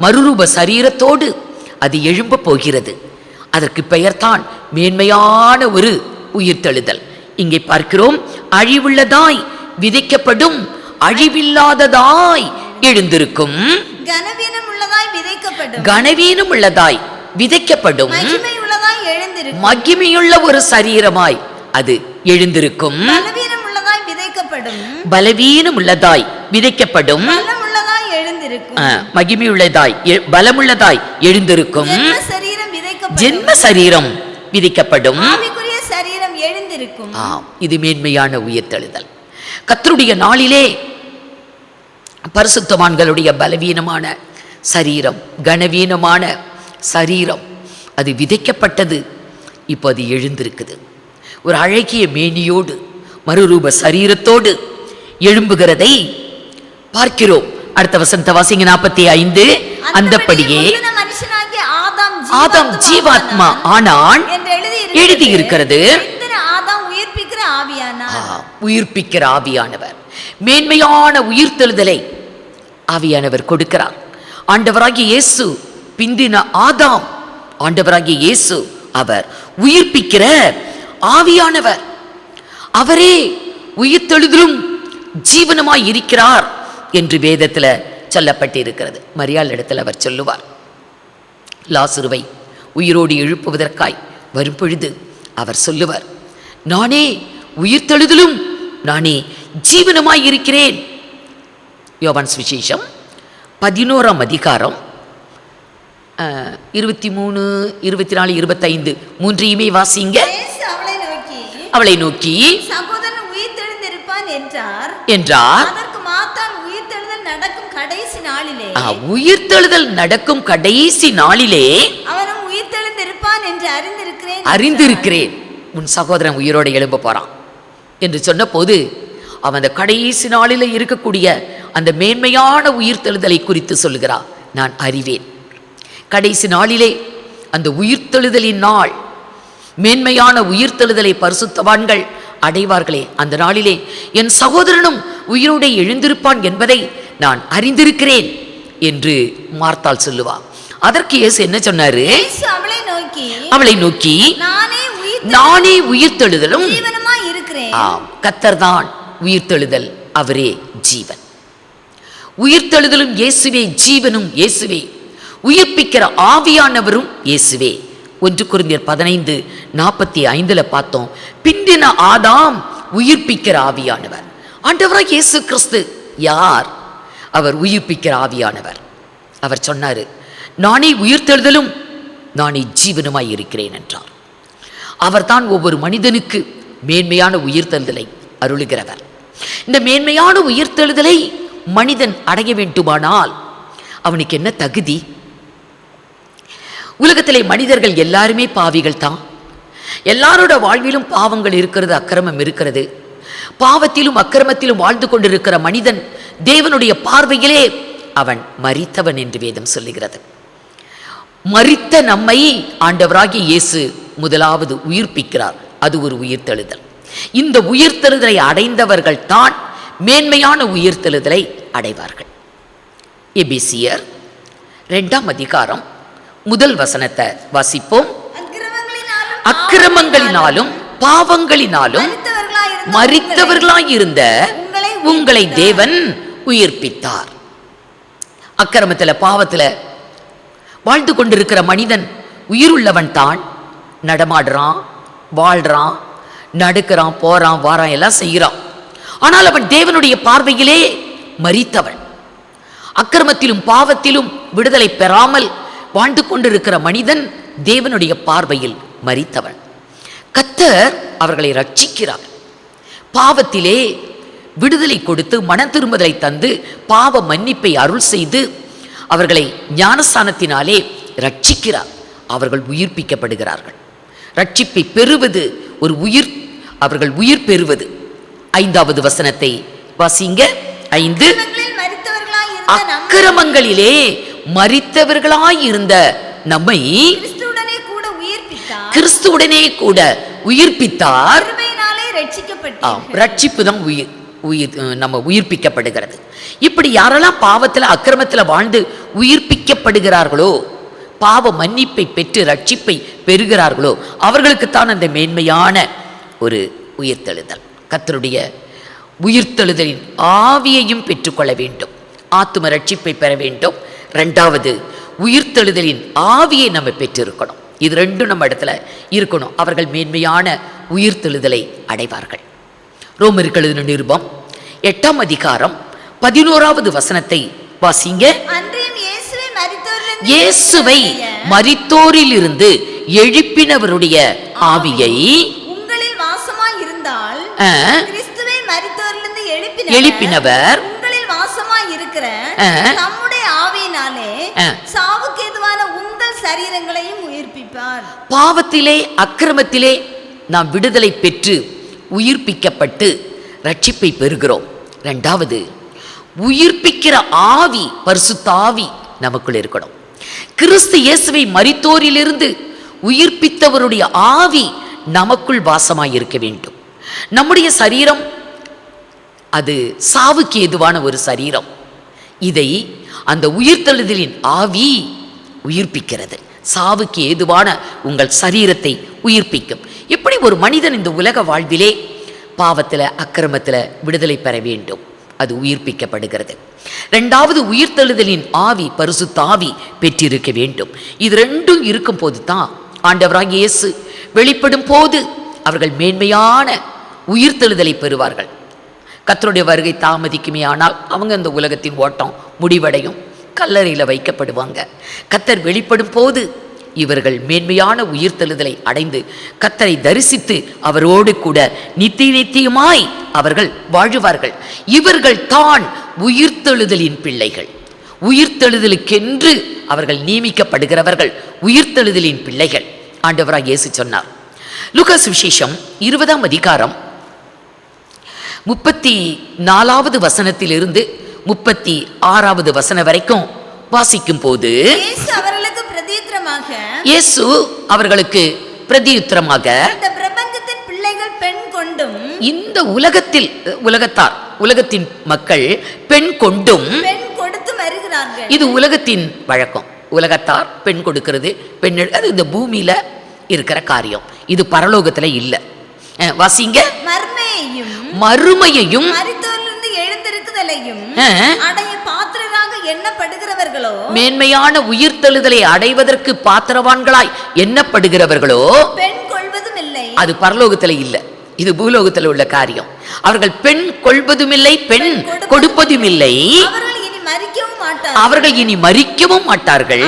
மறுரூப சரீரத்தோடு அது எழும்ப போகிறது. அதற்கு பெயர்தான் மேன்மையான ஒரு உயிர்த்தெழுதல். இங்கே பார்க்கிறோம், அழிவுள்ளதாய் விதைக்கப்படும், அழிவில்லாததாய் எழுந்திருக்கும். கனவீனம் உள்ளதாய் விதைக்கப்படும், மகிமையுள்ள ஒரு சரீரமாய் அது எழுந்திருக்கும். பலவீனம் உள்ளதாய் விதைக்கப்படும், மகிமையுள்ளதாய் பலமுள்ளதாய் எழுந்திருக்கும். ஜென்ம சரீரம் விதிக்கப்படும். இது மேன்மையான உயிர்த்தெழுதல். கர்த்தருடைய நாளிலே பரிசுத்தவான்களுடைய பலவீனமான சரீரம், கனவீனமான சரீரம் அது விதைக்கப்பட்டது. இப்போ அது எழுந்திருக்குது. ஒரு அழகிய மேனியோடு மறுரூப சரீரத்தோடு எழும்புகிறதை பார்க்கிறோம். அடுத்த வசனத்தை வாசிங்க. 45. அந்தப்படியே ஆதாம் ஜீவாத்மா ஆனான் எழுதி இருக்கிறது. உயிர்ப்பிக்கிற ஆவியானவர், மேன்மையான உயிர்த்தெழுதலை ஆவியானவர் கொடுக்கிறார். ஆண்டவராகிய இயேசு பிந்தின ஆதாம், ஆண்டவராகிய இயேசு அவர் உயிர்ப்பிக்கிற ஆவியானவர். அவரே உயிர்த்தெழுதலும் ஜீவனமாய் இருக்கிறார் என்று வேதத்தில் சொல்லப்பட்டிருக்கிறது. மரியாள் இடத்தில் அவர் சொல்லுவார், லாசருவை உயிரோடு எழுப்புவதற்காய் வரும் பொழுது அவர் சொல்லுவார், நானே உயிர்த்தெழுதலும் நானே ஜீவனமாய் இருக்கிறேன். யோவான் சுவிசேஷம் 11ஆம் அதிகாரம் 23, 24, 25 மூன்றையுமே வாசிங்க. அவளை நோக்கி சகோதரன் உயிர்த்தெழுந்திருப்பான் என்றார். உயிர்த்தெழுதல் நடக்கும் கடைசி நாளிலே அவனும் உயிர்த்தெழுந்திருப்பான் என்று அறிந்திருக்கிறேன். உன் சகோதரன் உயிரோடு எழும்ப போறான் என்று சொன்ன போது அவன் அந்த கடைசி நாளில் இருக்கக்கூடிய அந்த மேன்மையான உயிர்த்தெழுதலை குறித்து சொல்கிறார். நான் அறிவேன். கடைசி நாளிலே அந்த உயிர்த்தெழுதலின் நாள், மேன்மையான உயிர்த்தெழுதலை பரிசுத்தவான்கள் அடைவார்களே, அந்த நாளிலே என் சகோதரனும் உயிரோடு எழுந்திருப்பான் என்பதை நான் அறிந்திருக்கிறேன் என்று மார்த்தாள் சொல்லுவார். அதற்கு இயேசு என்ன சொன்னாரு? அவளை நோக்கி நானே உயிர்த்தெழுதலும் கர்த்தர் தான் உயிர்த்தெழுதல், அவரே ஜீவன். உயிர்த்தெழுதலும் இயேசுவே, ஜீவனும் இயேசுவே, உயிர்ப்பிக்கிற ஆவியானவரும் இயேசுவே. 1 கொரிந்தியர் 15:45 பார்த்தோம். பிந்தின ஆதாம் உயிர்ப்பிக்கிற ஆவியானவர். ஆண்டவராக இயேசு கிறிஸ்து யார்? அவர் உயிர்ப்பிக்கிற ஆவியானவர். அவர் சொன்னாரு, நானே உயிர்த்தெழுதலும் நானே ஜீவனுமாய் இருக்கிறேன் என்றார். அவர்தான் ஒவ்வொரு மனிதனுக்கு மேன்மையான உயிர்த்தெழுதலை அருளுகிறவர். இந்த மேன்மையான உயிர்த்தெழுதலை மனிதன் அடைய வேண்டுமானால் அவனுக்கு என்ன தகுதி? உலகத்திலே மனிதர்கள் எல்லாருமே பாவிகள் தான். எல்லாரோட வாழ்விலும் பாவங்கள் இருக்கிறது, அக்கிரமம் இருக்கிறது. பாவத்திலும் அக்கிரமத்திலும் வாழ்ந்து கொண்டிருக்கிற மனிதன் தேவனுடைய பார்வையிலே அவன் மரித்தவன் என்று வேதம் சொல்லுகிறது. மரித்த நம்மை ஆண்டவராகிய இயேசு முதலாவது உயிர்ப்பிக்கிறார். அது ஒரு உயிர்த்தெழுதல். இந்த உயிர்த்தெழுதலை அடைந்தவர்கள் தான் மேன்மையான உயிர்த்தெழுதலை அடைவார்கள். எபேசியர் 2ஆம் அதிகாரம் 1 வசனத்தை வாசிப்போம். அக்கிரமங்களினாலும் பாவங்களினாலும் மரித்தவர்களாயிருந்த உங்களை தேவன் உயிர்ப்பித்தார். அக்கிரமத்துல பாவத்துல வாழ்ந்து கொண்டிருக்கிற மனிதன் உயிருள்ளவன் தான். நடமாடுறான், வாழ்றான், நடக்கிறான், போறான், வாரான், எல்லாம் செய்கிறான். ஆனால் அவன் தேவனுடைய பார்வையிலே மரித்தவன். அக்கிரமத்திலும் பாவத்திலும் விடுதலை பெறாமல் வாழ்ந்து கொண்டிருக்கிற மனிதன் தேவனுடைய பார்வையில் மரித்தவன். கர்த்தர் அவர்களை ரட்சிக்கிறார். பாவத்திலே விடுதலை கொடுத்து மன திரும்புதலை தந்து பாவ மன்னிப்பை அருள் செய்து அவர்களை ஞானஸ்தானத்தினாலே ரட்சிக்கிறார். அவர்கள் உயிர்ப்பிக்கப்படுகிறார்கள். ரட்சிப்பை பெறுவது ஒரு உயிர், அவர்கள் உயிர் பெறுவது. 5வது வசனத்தை வாசிங்க. 5 அக்கிரமங்களிலே மரித்தவர்களாயிருந்த நம்மை கிறிஸ்துவுடனே கூட உயிர்ப்பித்தார். ரட்சிப்பு தான் உயிர், நம்ம உயிர்ப்பிக்கப்படுகிறது. இப்படி யாரெல்லாம் பாவத்தில் அக்கிரமத்தில் வாழ்ந்து உயிர்ப்பிக்கப்படுகிறார்களோ, பாவ மன்னிப்பை பெற்று ரட்சிப்பை பெறுகிறார்களோ, அவர்களுக்குத்தான் அந்த மேன்மையான ஒரு உயிர்த்தெழுதல். கர்த்தருடைய உயிர்த்தெழுதலின் ஆவியையும் பெற்றுக்கொள்ள வேண்டும். ஆத்தும ரட்சிப்பை பெற வேண்டும். 2வது உயிர்த்தெழுதலின் ஆவியை நம்ம பெற்றிருக்கணும். இது ரெண்டும் நம்ம இடத்துல இருக்கணும். அவர்கள் மேன்மையான உயிர்த்தெழுதலை அடைவார்கள். ரோமருக்கு எழுதின நிருபம் 8ஆம் அதிகாரம் 11வது வசனத்தை வாசிங்க. இயேசுவை மரித்தோரிலிருந்து எழுப்பினவருடைய ஆவியை உங்களில் வாசமாய் இருந்தால் கிறிஸ்துவை மரித்தோரிலிருந்து எழுப்பினவர் உங்களில் வாசமாய் இருக்கிற நம்முடைய ஆவியினாலே சாவுக்கு ஏதுவான உங்கள் சரீரங்களையும் உயிர்ப்பிப்பார். பாவத்திலே அக்கிரமத்திலே நாம் விடுதலை பெற்று உயிர்ப்பிக்கப்பட்டு ரட்சிப்பை பெறுகிறோம். 2வது உயிர்ப்பிக்கிற ஆவி, பரிசுத்த ஆவி நமக்குள் இருக்கணும். கிறிஸ்து இயேசுவை மரித்தோரிலிருந்து உயிர்ப்பித்தவருடைய ஆவி நமக்குள் வாசமாய் இருக்க வேண்டும். நம்முடைய சரீரம் அது சாவுக்கு ஏதுவான ஒரு சரீரம். இதை அந்த உயிர்த்தெழுதலின் ஆவி உயிர்ப்பிக்கிறது. சாவுக்கு ஏதுவான உங்கள் சரீரத்தை உயிர்ப்பிக்கும். எப்படி ஒரு மனிதன் இந்த உலக வாழ்விலே பாவத்தில் அக்கிரமத்தில் விடுதலை பெற வேண்டும், அது உயிர்ப்பிக்கப்படுகிறது. 2வது உயிர்த்தெழுதலின் ஆவி, பரிசுத்த ஆவி பெற்றிருக்க வேண்டும். இது ரெண்டும் இருக்கும் போது தான் ஆண்டவராகிய இயேசு வெளிப்படும் போது அவர்கள் மேன்மையான உயிர்த்தெழுதலை பெறுவார்கள். கர்த்தருடைய வருகை தாமதிக்குமே ஆனால் அவங்க இந்த உலகத்தின் ஓட்டம் முடிவடையும், கல்லறையில் வைக்கப்படுவாங்க. கர்த்தர் வெளிப்படும் போது இவர்கள் மேன்மையான உயிர்த்தெழுதலை அடைந்து கர்த்தரை தரிசித்து அவரோடு கூட நித்தியமாய் அவர்கள் வாழுவார்கள். இவர்கள் தான் உயிர்த்தெழுதலின் பிள்ளைகள். உயிர்த்தெழுதலுக்கென்று அவர்கள் நியமிக்கப்படுகிறவர்கள், உயிர்த்தெழுதலின் பிள்ளைகள். ஆண்டவராக இயேசு சொன்னார். லூக்கா சுவிசேஷம் 20ஆம் அதிகாரம் 34வது வசனத்திலிருந்து 36வது வசனம் வரைக்கும் வாசிக்கும் போது இயேசு அவர்களுக்கு பிரதியுத்தரமாக இந்த பிரபஞ்சத்தின் பிள்ளைகள் பெண் கொண்டும், இந்த உலகத்தின் மக்கள் பெண் கொண்டும் பெண் கொடுத்து வருகிறார்கள். இது உலகத்தின் வழக்கம். உலகத்தார் பெண் கொடுக்கிறது, பெண், அது இந்த பூமியில இருக்கிற காரியம். இது பரலோகத்துல இல்ல. வாசிங்க. மறுமையையும் மரித்தோரிலிருந்து எழுந்திருக்குதலையும் அடைய பாத்திரராக எண்ணப்படுகிறவர்களோ, மேன்மையான உயிர்த்தெழுதலை அடைவதற்கு பாத்திரவான்களாய் எண்ணப்படுகிறவர்களோ பெண் கொள்வதும் இல்லை. அது பரலோகத்துல இல்ல, இது பூலோகத்தில் உள்ள காரியம். அவர்கள் பெண் கொள்வதும் இல்லை, பெண் கொடுப்பதும் இல்லை. அவர்கள் இனி மரிக்கவும் மாட்டார்கள்.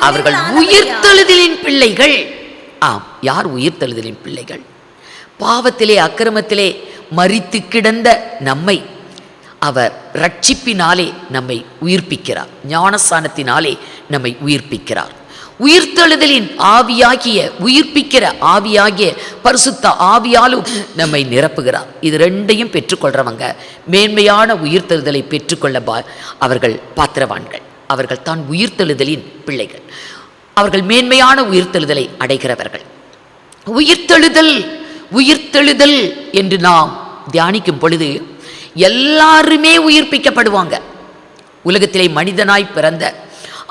அவர்கள் உயிர்த்தெழுதலின் பிள்ளைகள். ஆம், யார் உயிர்த்தெழுதலின் பிள்ளைகள்? பாவத்திலே அக்கிரமத்திலே மரித்து கிடந்த நம்மை அவர் ரட்சிப்பினாலே நம்மை உயிர்ப்பிக்கிறார். ஞானஸ்நானத்தினாலே நம்மை உயிர்ப்பிக்கிறார். உயிர்த்தெழுதலின் ஆவியாகிய உயிர்ப்பிக்கிற ஆவியாகிய பரிசுத்த ஆவியாலும் நம்மை நிரப்புகிறார். இது ரெண்டையும் பெற்றுக்கொள்றவங்க மேன்மையான உயிர்த்தெழுதலை பெற்றுக்கொள்ள அவர்கள் பாத்திரவான்கள். அவர்கள் தான் உயிர்த்தெழுதலின் பிள்ளைகள். அவர்கள் மேன்மையான உயிர்த்தெழுதலை அடைகிறவர்கள். உயிர்த்தெழுதல் உயிர்த்தெழுதல் என்று நாம் தியானிக்கும் பொழுது எல்லாருமே உயிர்ப்பிக்கப்படுவாங்க. உலகத்திலே மனிதனாய் பிறந்த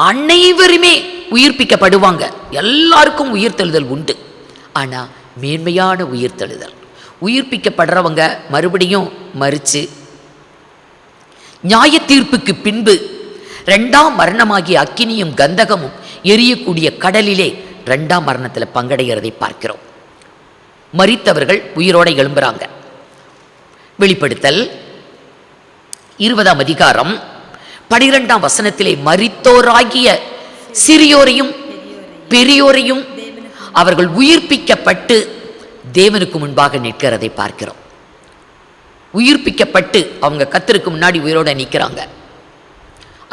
அனைவருமே உயிர்ப்பிக்கப்படுவாங்க. எல்லாருக்கும் உயிர்த்தெழுதல் உண்டு. ஆனால் மேன்மையான உயிர்த்தெழுதல், உயிர்ப்பிக்கப்படுறவங்க மறுபடியும் மரித்து நியாய தீர்ப்புக்கு பின்பு ரெண்டாம் மரணமாகிய அக்கினியும் கந்தகமும் எரியக்கூடிய கடலிலே ரெண்டாம் மரணத்தில் பங்கடைகிறதை பார்க்கிறோம். மரித்தவர்கள் உயிரோட எழும்புறாங்க. வெளிப்படுத்தல் 20ஆம் அதிகாரம் 12ஆம் வசனத்திலே மரித்தோராகிய சிறியோரையும் பெரியோரையும் அவர்கள் உயிர்ப்பிக்கப்பட்டு தேவனுக்கு முன்பாக நிற்கிறதை பார்க்கிறோம். உயிர்ப்பிக்கப்பட்டு அவங்க கர்த்தருக்கு முன்னாடி உயிரோட நிற்கிறாங்க.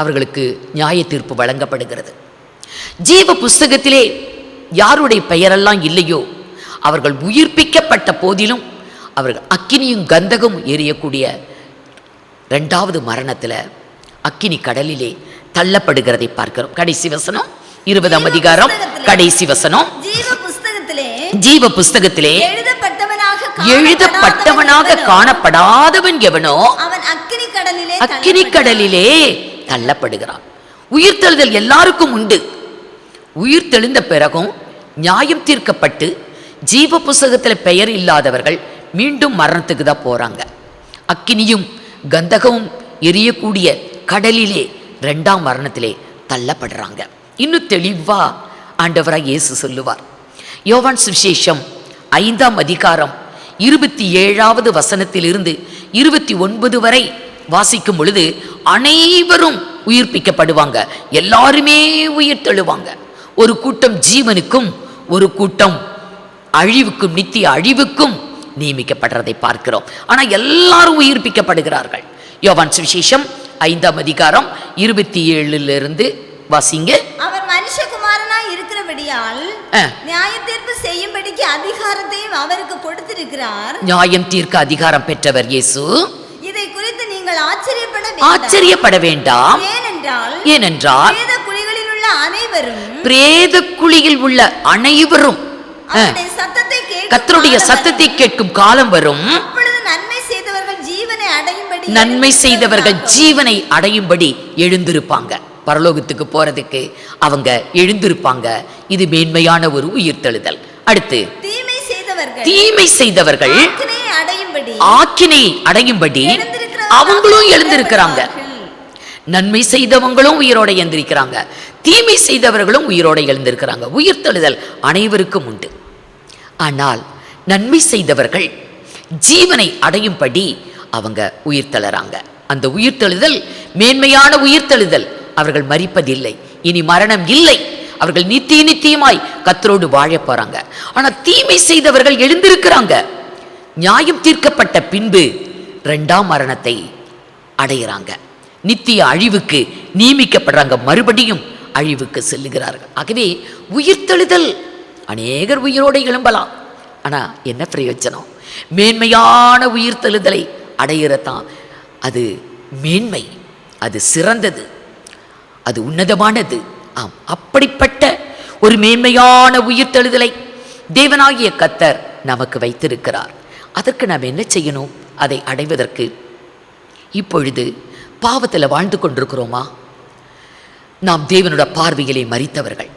அவர்களுக்கு நியாய தீர்ப்பு வழங்கப்படுகிறது. ஜீவ புஸ்தகத்திலே யாருடைய பெயரெல்லாம் இல்லையோ அவர்கள் உயிர்ப்பிக்கப்பட்ட போதிலும் அவர்கள் அக்கினியும் கந்தகம் எரியக்கூடிய இரண்டாவது மரணத்தில் அக்கினி கடலிலே தள்ளப்படுகிறதை பார்க்கிறோம். கடைசி வசனம் 20ஆம் அதிகாரம் கடைசி வசனம். ஜீவ புஸ்தகத்திலே எழுதப்பட்டவனாக காணப்படாதவன் எவனோ அவன் அக்கினி கடலிலே தள்ளப்படுகிறான். உயிர்த்தெழுதல் எல்லாருக்கும் உண்டு. உயிர்த்தெழுந்த பிறகும் நியாயம் தீர்க்கப்பட்டு ஜீவ புஸ்தகத்தில் பெயர் இல்லாதவர்கள் மீண்டும் மரணத்துக்கு தான் போறாங்க. அக்கினியும் கந்தகமும் எரியக்கூடிய கடலிலே இரண்டாம் மரணத்திலே தள்ளப்படுறாங்க. இன்னும் தெளிவா ஆண்டவராய் இயேசு சொல்லுவார். யோவான் சுவிசேஷம் 5ஆம் அதிகாரம் 27வது வசனத்திலிருந்து 29 வரை வாசிக்கும் பொழுது அனைவரும் உயிர்ப்பிக்கப்படுவாங்க. எல்லாருமே உயிர் தெழுவாங்க. ஒரு கூட்டம் ஜீவனுக்கும் ஒரு கூட்டம் அழிவுக்கும் நித்திய அழிவுக்கும் நியமிக்கப்படுறதை பார்க்கிறோம். ஆனால் எல்லாரும் உயிர்ப்பிக்கப்படுகிறார்கள். யோவான் சுவிசேஷம் 5ஆம் அதிகாரம் 27லிருந்து வாசிங்க. அவர் மனுஷகுமாரனாய் இருக்கிறபடியால் நியாய தீர்ப்பு செய்யும்படிக்கு அதிகாரத்தையும் அவருக்கு கொடுத்திருக்கிறார். நியாயம் தீர்க்க அதிகாரம் பெற்றவர் இயேசு. இதை குறித்து நீங்கள் ஆச்சரியப்பட வேண்டாம். ஏனென்றால் பிரேத குழியில் உள்ள அனைவரும் கர்த்தருடைய சத்தத்தை கேட்கும் காலம் வரும். நன்மை செய்தவர்கள் ஜீவனை அடையும்படி எழுந்திருப்பாங்க. பரலோகத்துக்கு போறதுக்கு அவங்க எழுந்திருப்பாங்க. இது மேன்மையான ஒரு உயிர்த்தெழுதல். அடுத்து தீமை செய்தவர்கள் ஆக்கினை அடையும்படி அவங்களும் எழுந்திருக்கிறாங்க. நன்மை செய்தவங்களும் உயிரோட எழுந்திருக்கிறாங்க, தீமை செய்தவர்களும் உயிரோட எழுந்திருக்கிறாங்க. உயிர்த்தெழுதல் அனைவருக்கும் உண்டு. ஆனால் நன்மை செய்தவர்கள் ஜீவனை அடையும்படி அவங்க உயிர்த்தெழுறாங்க. அந்த உயிர்த்தெழுதல் மேன்மையான உயிர்த்தெழுதல். அவர்கள் மரிப்பதில்லை, இனி மரணம் இல்லை. அவர்கள் நித்தியமாய் கர்த்தரோடு வாழ போறாங்க. ஆனா தீமை செய்தவர்கள் எழுந்திருக்கிறாங்க. நியாயம் தீர்க்கப்பட்ட பின்பு இரண்டாம் மரணத்தை அடைகிறாங்க. நித்திய அழிவுக்கு நியமிக்கப்படுறாங்க. மறுபடியும் அழிவுக்கு செல்லுகிறார்கள். ஆகவே உயிர்த்தெழுதல் அநேகர் உயிரோடு எழும்பலாம். ஆனா என்ன பிரயோஜனம்? மேன்மையான உயிர்த்தெழுதலை அடையிறதான் அது மேன்மை, அது சிறந்தது, அது உன்னதமானது. ஆம், அப்படிப்பட்ட ஒரு மேன்மையான உயிர்த்தெழுதலை தேவனாகிய கர்த்தர் நமக்கு வைத்திருக்கிறார். அதற்கு நாம் என்ன செய்யணும்? அதை அடைவதற்கு இப்பொழுது பாவத்தில் வாழ்ந்து கொண்டிருக்கிறோமா? நாம் தேவனுடைய பார்வையிலே மரித்தவர்கள்.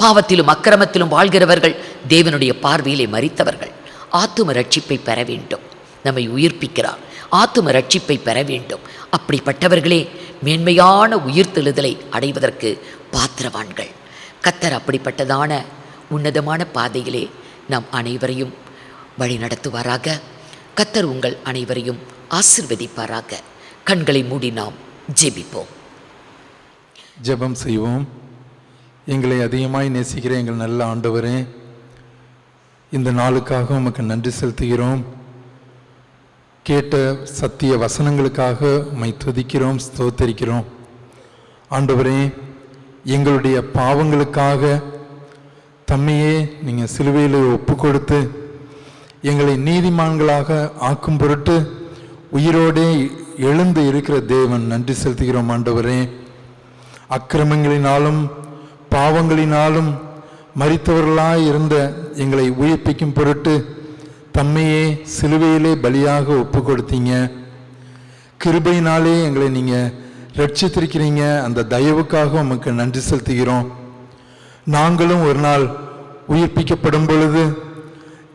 பாவத்திலும் அக்கிரமத்திலும் வாழ்கிறவர்கள் தேவனுடைய பார்வையிலே மரித்தவர்கள். ஆத்தும ரட்சிப்பை பெற வேண்டும். நம்மை உயிர்ப்பிக்கிறார். ஆத்தும ரட்சிப்பை பெற வேண்டும். அப்படிப்பட்டவர்களே மேன்மையான உயிர்த்தெழுதலை அடைவதற்கு பாத்திரவான்கள். கர்த்தர் அப்படிப்பட்டதான உன்னதமான பாதையிலே நாம் அனைவரையும் வழி நடத்துவாராக. கர்த்தர் உங்கள் அனைவரையும் ஆசீர்வதிப்பாராக. கண்களை மூடி நாம் ஜெபிப்போம். ஜெபம் செய்வோம். எங்களை அதிகமாய் நேசிக்கிற எங்கள் நல்ல ஆண்டவரே, இந்த நாளுக்காக உமக்கு நன்றி செலுத்துகிறோம். கேட்ட சத்திய வசனங்களுக்காக உம்மை துதிக்கிறோம், ஸ்தோத்தரிக்கிறோம். ஆண்டவரே, எங்களுடைய பாவங்களுக்காக தம்மையே நீங்கள் சிலுவையில் ஒப்பு கொடுத்து எங்களை நீதிமான்களாக ஆக்கும் பொருட்டு உயிரோடே எழுந்து இருக்கிற தேவன், நன்றி செலுத்துகிறோம். ஆண்டவரே, அக்கிரமங்களினாலும் பாவங்களினாலும் மரித்தவர்களாய் இருந்த எங்களை உயிர்ப்பிக்கும் பொருட்டு தம்மையே சிலுவையிலே பலியாக ஒப்பு கொடுத்தீங்க. கிருபையினாலே எங்களை நீங்கள் ரட்சித்திருக்கிறீங்க. அந்த தயவுக்காக உமக்கு நன்றி செலுத்துகிறோம். நாங்களும் ஒரு நாள் உயிர்ப்பிக்கப்படும் பொழுது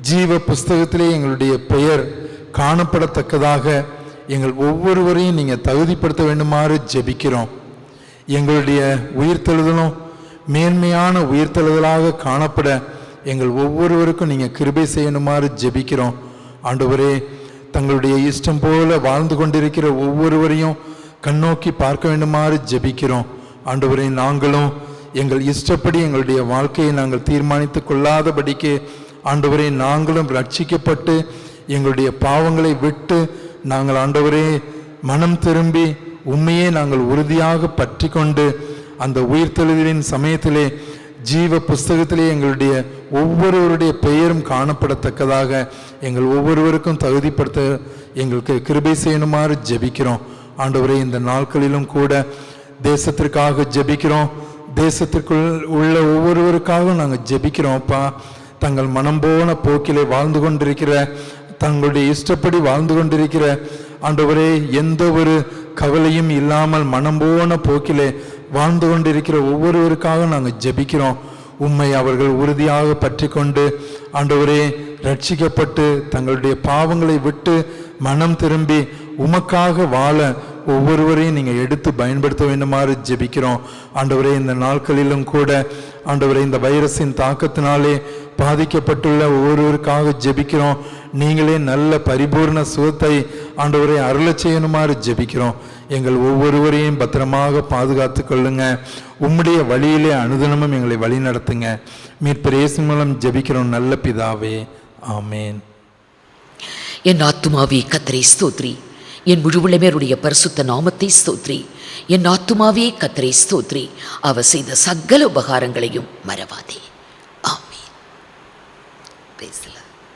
ஜீவ புஸ்தகத்திலே எங்களுடைய பெயர் காணப்படத்தக்கதாக எங்கள் ஒவ்வொருவரையும் நீங்கள் தகுதிப்படுத்த வேண்டுமாறு ஜெபிக்கிறோம். எங்களுடைய உயிர்த்தெழுதலும் மேன்மையான உயிர்த்தெழுதலாக காணப்பட எங்கள் ஒவ்வொருவருக்கும் நீங்கள் கிருபை செய்யணுமாறு ஜெபிக்கிறோம். ஆண்டவரே, தங்களுடைய இஷ்டம் போல வாழ்ந்து கொண்டிருக்கிற ஒவ்வொருவரையும் கண்ணோக்கி பார்க்க வேண்டுமாறு ஜெபிக்கிறோம். ஆண்டவரே, நாங்களும் எங்கள் இஷ்டப்படி எங்களுடைய வாழ்க்கையை நாங்கள் தீர்மானித்து கொள்ளாதபடிக்கு ஆண்டவரே, நாங்களும் ரட்சிக்கப்பட்டு எங்களுடைய பாவங்களை விட்டு நாங்கள் ஆண்டவரே மனம் திரும்பி உண்மையே நாங்கள் உறுதியாக பற்றி கொண்டு அந்த உயிர்த்தெழுதலின் சமயத்திலே ஜீவ புஸ்தகத்திலே எங்களுடைய ஒவ்வொருவருடைய பெயரும் காணப்படத்தக்கதாக எங்கள் ஒவ்வொருவருக்கும் தகுதிப்படுத்த எங்களுக்கு கிருபை செய்யணுமாறு ஜெபிக்கிறோம். ஆண்டவரே, இந்த நாட்களிலும் கூட தேசத்திற்காக ஜெபிக்கிறோம். தேசத்திற்குள் உள்ள ஒவ்வொருவருக்காக நாங்கள் ஜெபிக்கிறோம். அப்பா, தங்கள் மனம் போன போக்கிலே வாழ்ந்து கொண்டிருக்கிற, தங்களுடைய இஷ்டப்படி வாழ்ந்து கொண்டிருக்கிற ஆண்டவரே, எந்த ஒரு கவலையும் இல்லாமல் மனம் போன போக்கிலே வாழ்ந்து கொண்டிருக்கிற ஒவ்வொருவருக்காக நாங்கள் ஜெபிக்கிறோம். உம்மை அவர்கள் உறுதியாக பற்றி கொண்டு ஆண்டவரே ரட்சிக்கப்பட்டு தங்களுடைய பாவங்களை விட்டு மனம் திரும்பி உமக்காக வாழ ஒவ்வொருவரையும் நீங்கள் எடுத்து பயன்படுத்த வேண்டுமாறு ஜெபிக்கிறோம். ஆண்டவரே, இந்த நாட்களிலும் கூட ஆண்டவரே, இந்த வைரஸின் தாக்கத்தினாலே பாதிக்கப்பட்டுள்ள ஒவ்வொருவருக்காக ஜெபிக்கிறோம். நீங்களே நல்ல பரிபூர்ண சுகத்தை ஆண்டவரை அருளச் செய்யணுமாறு ஜெபிக்கிறோம். எங்கள் ஒவ்வொருவரையும் பத்திரமாக பாதுகாத்து கொள்ளுங்க. உம்முடைய வழியிலே அனுதினமும் எங்களை வழி நடத்துங்க. மீட்பர் இயேசு மூலம் ஜெபிக்கிறோம் நல்ல பிதாவே, ஆமேன். என் ஆத்துமாவே கர்த்தரை ஸ்தோத்ரி, என் முழுவுள்ளமேருடைய பரிசுத்த நாமத்தை ஸ்தோத்ரி. என் ஆத்துமாவே கர்த்தரை ஸ்தோத்ரி, அவர் செய்த சகல உபகாரங்களையும் மறவாதே. ஆமேன். பேசலாம்.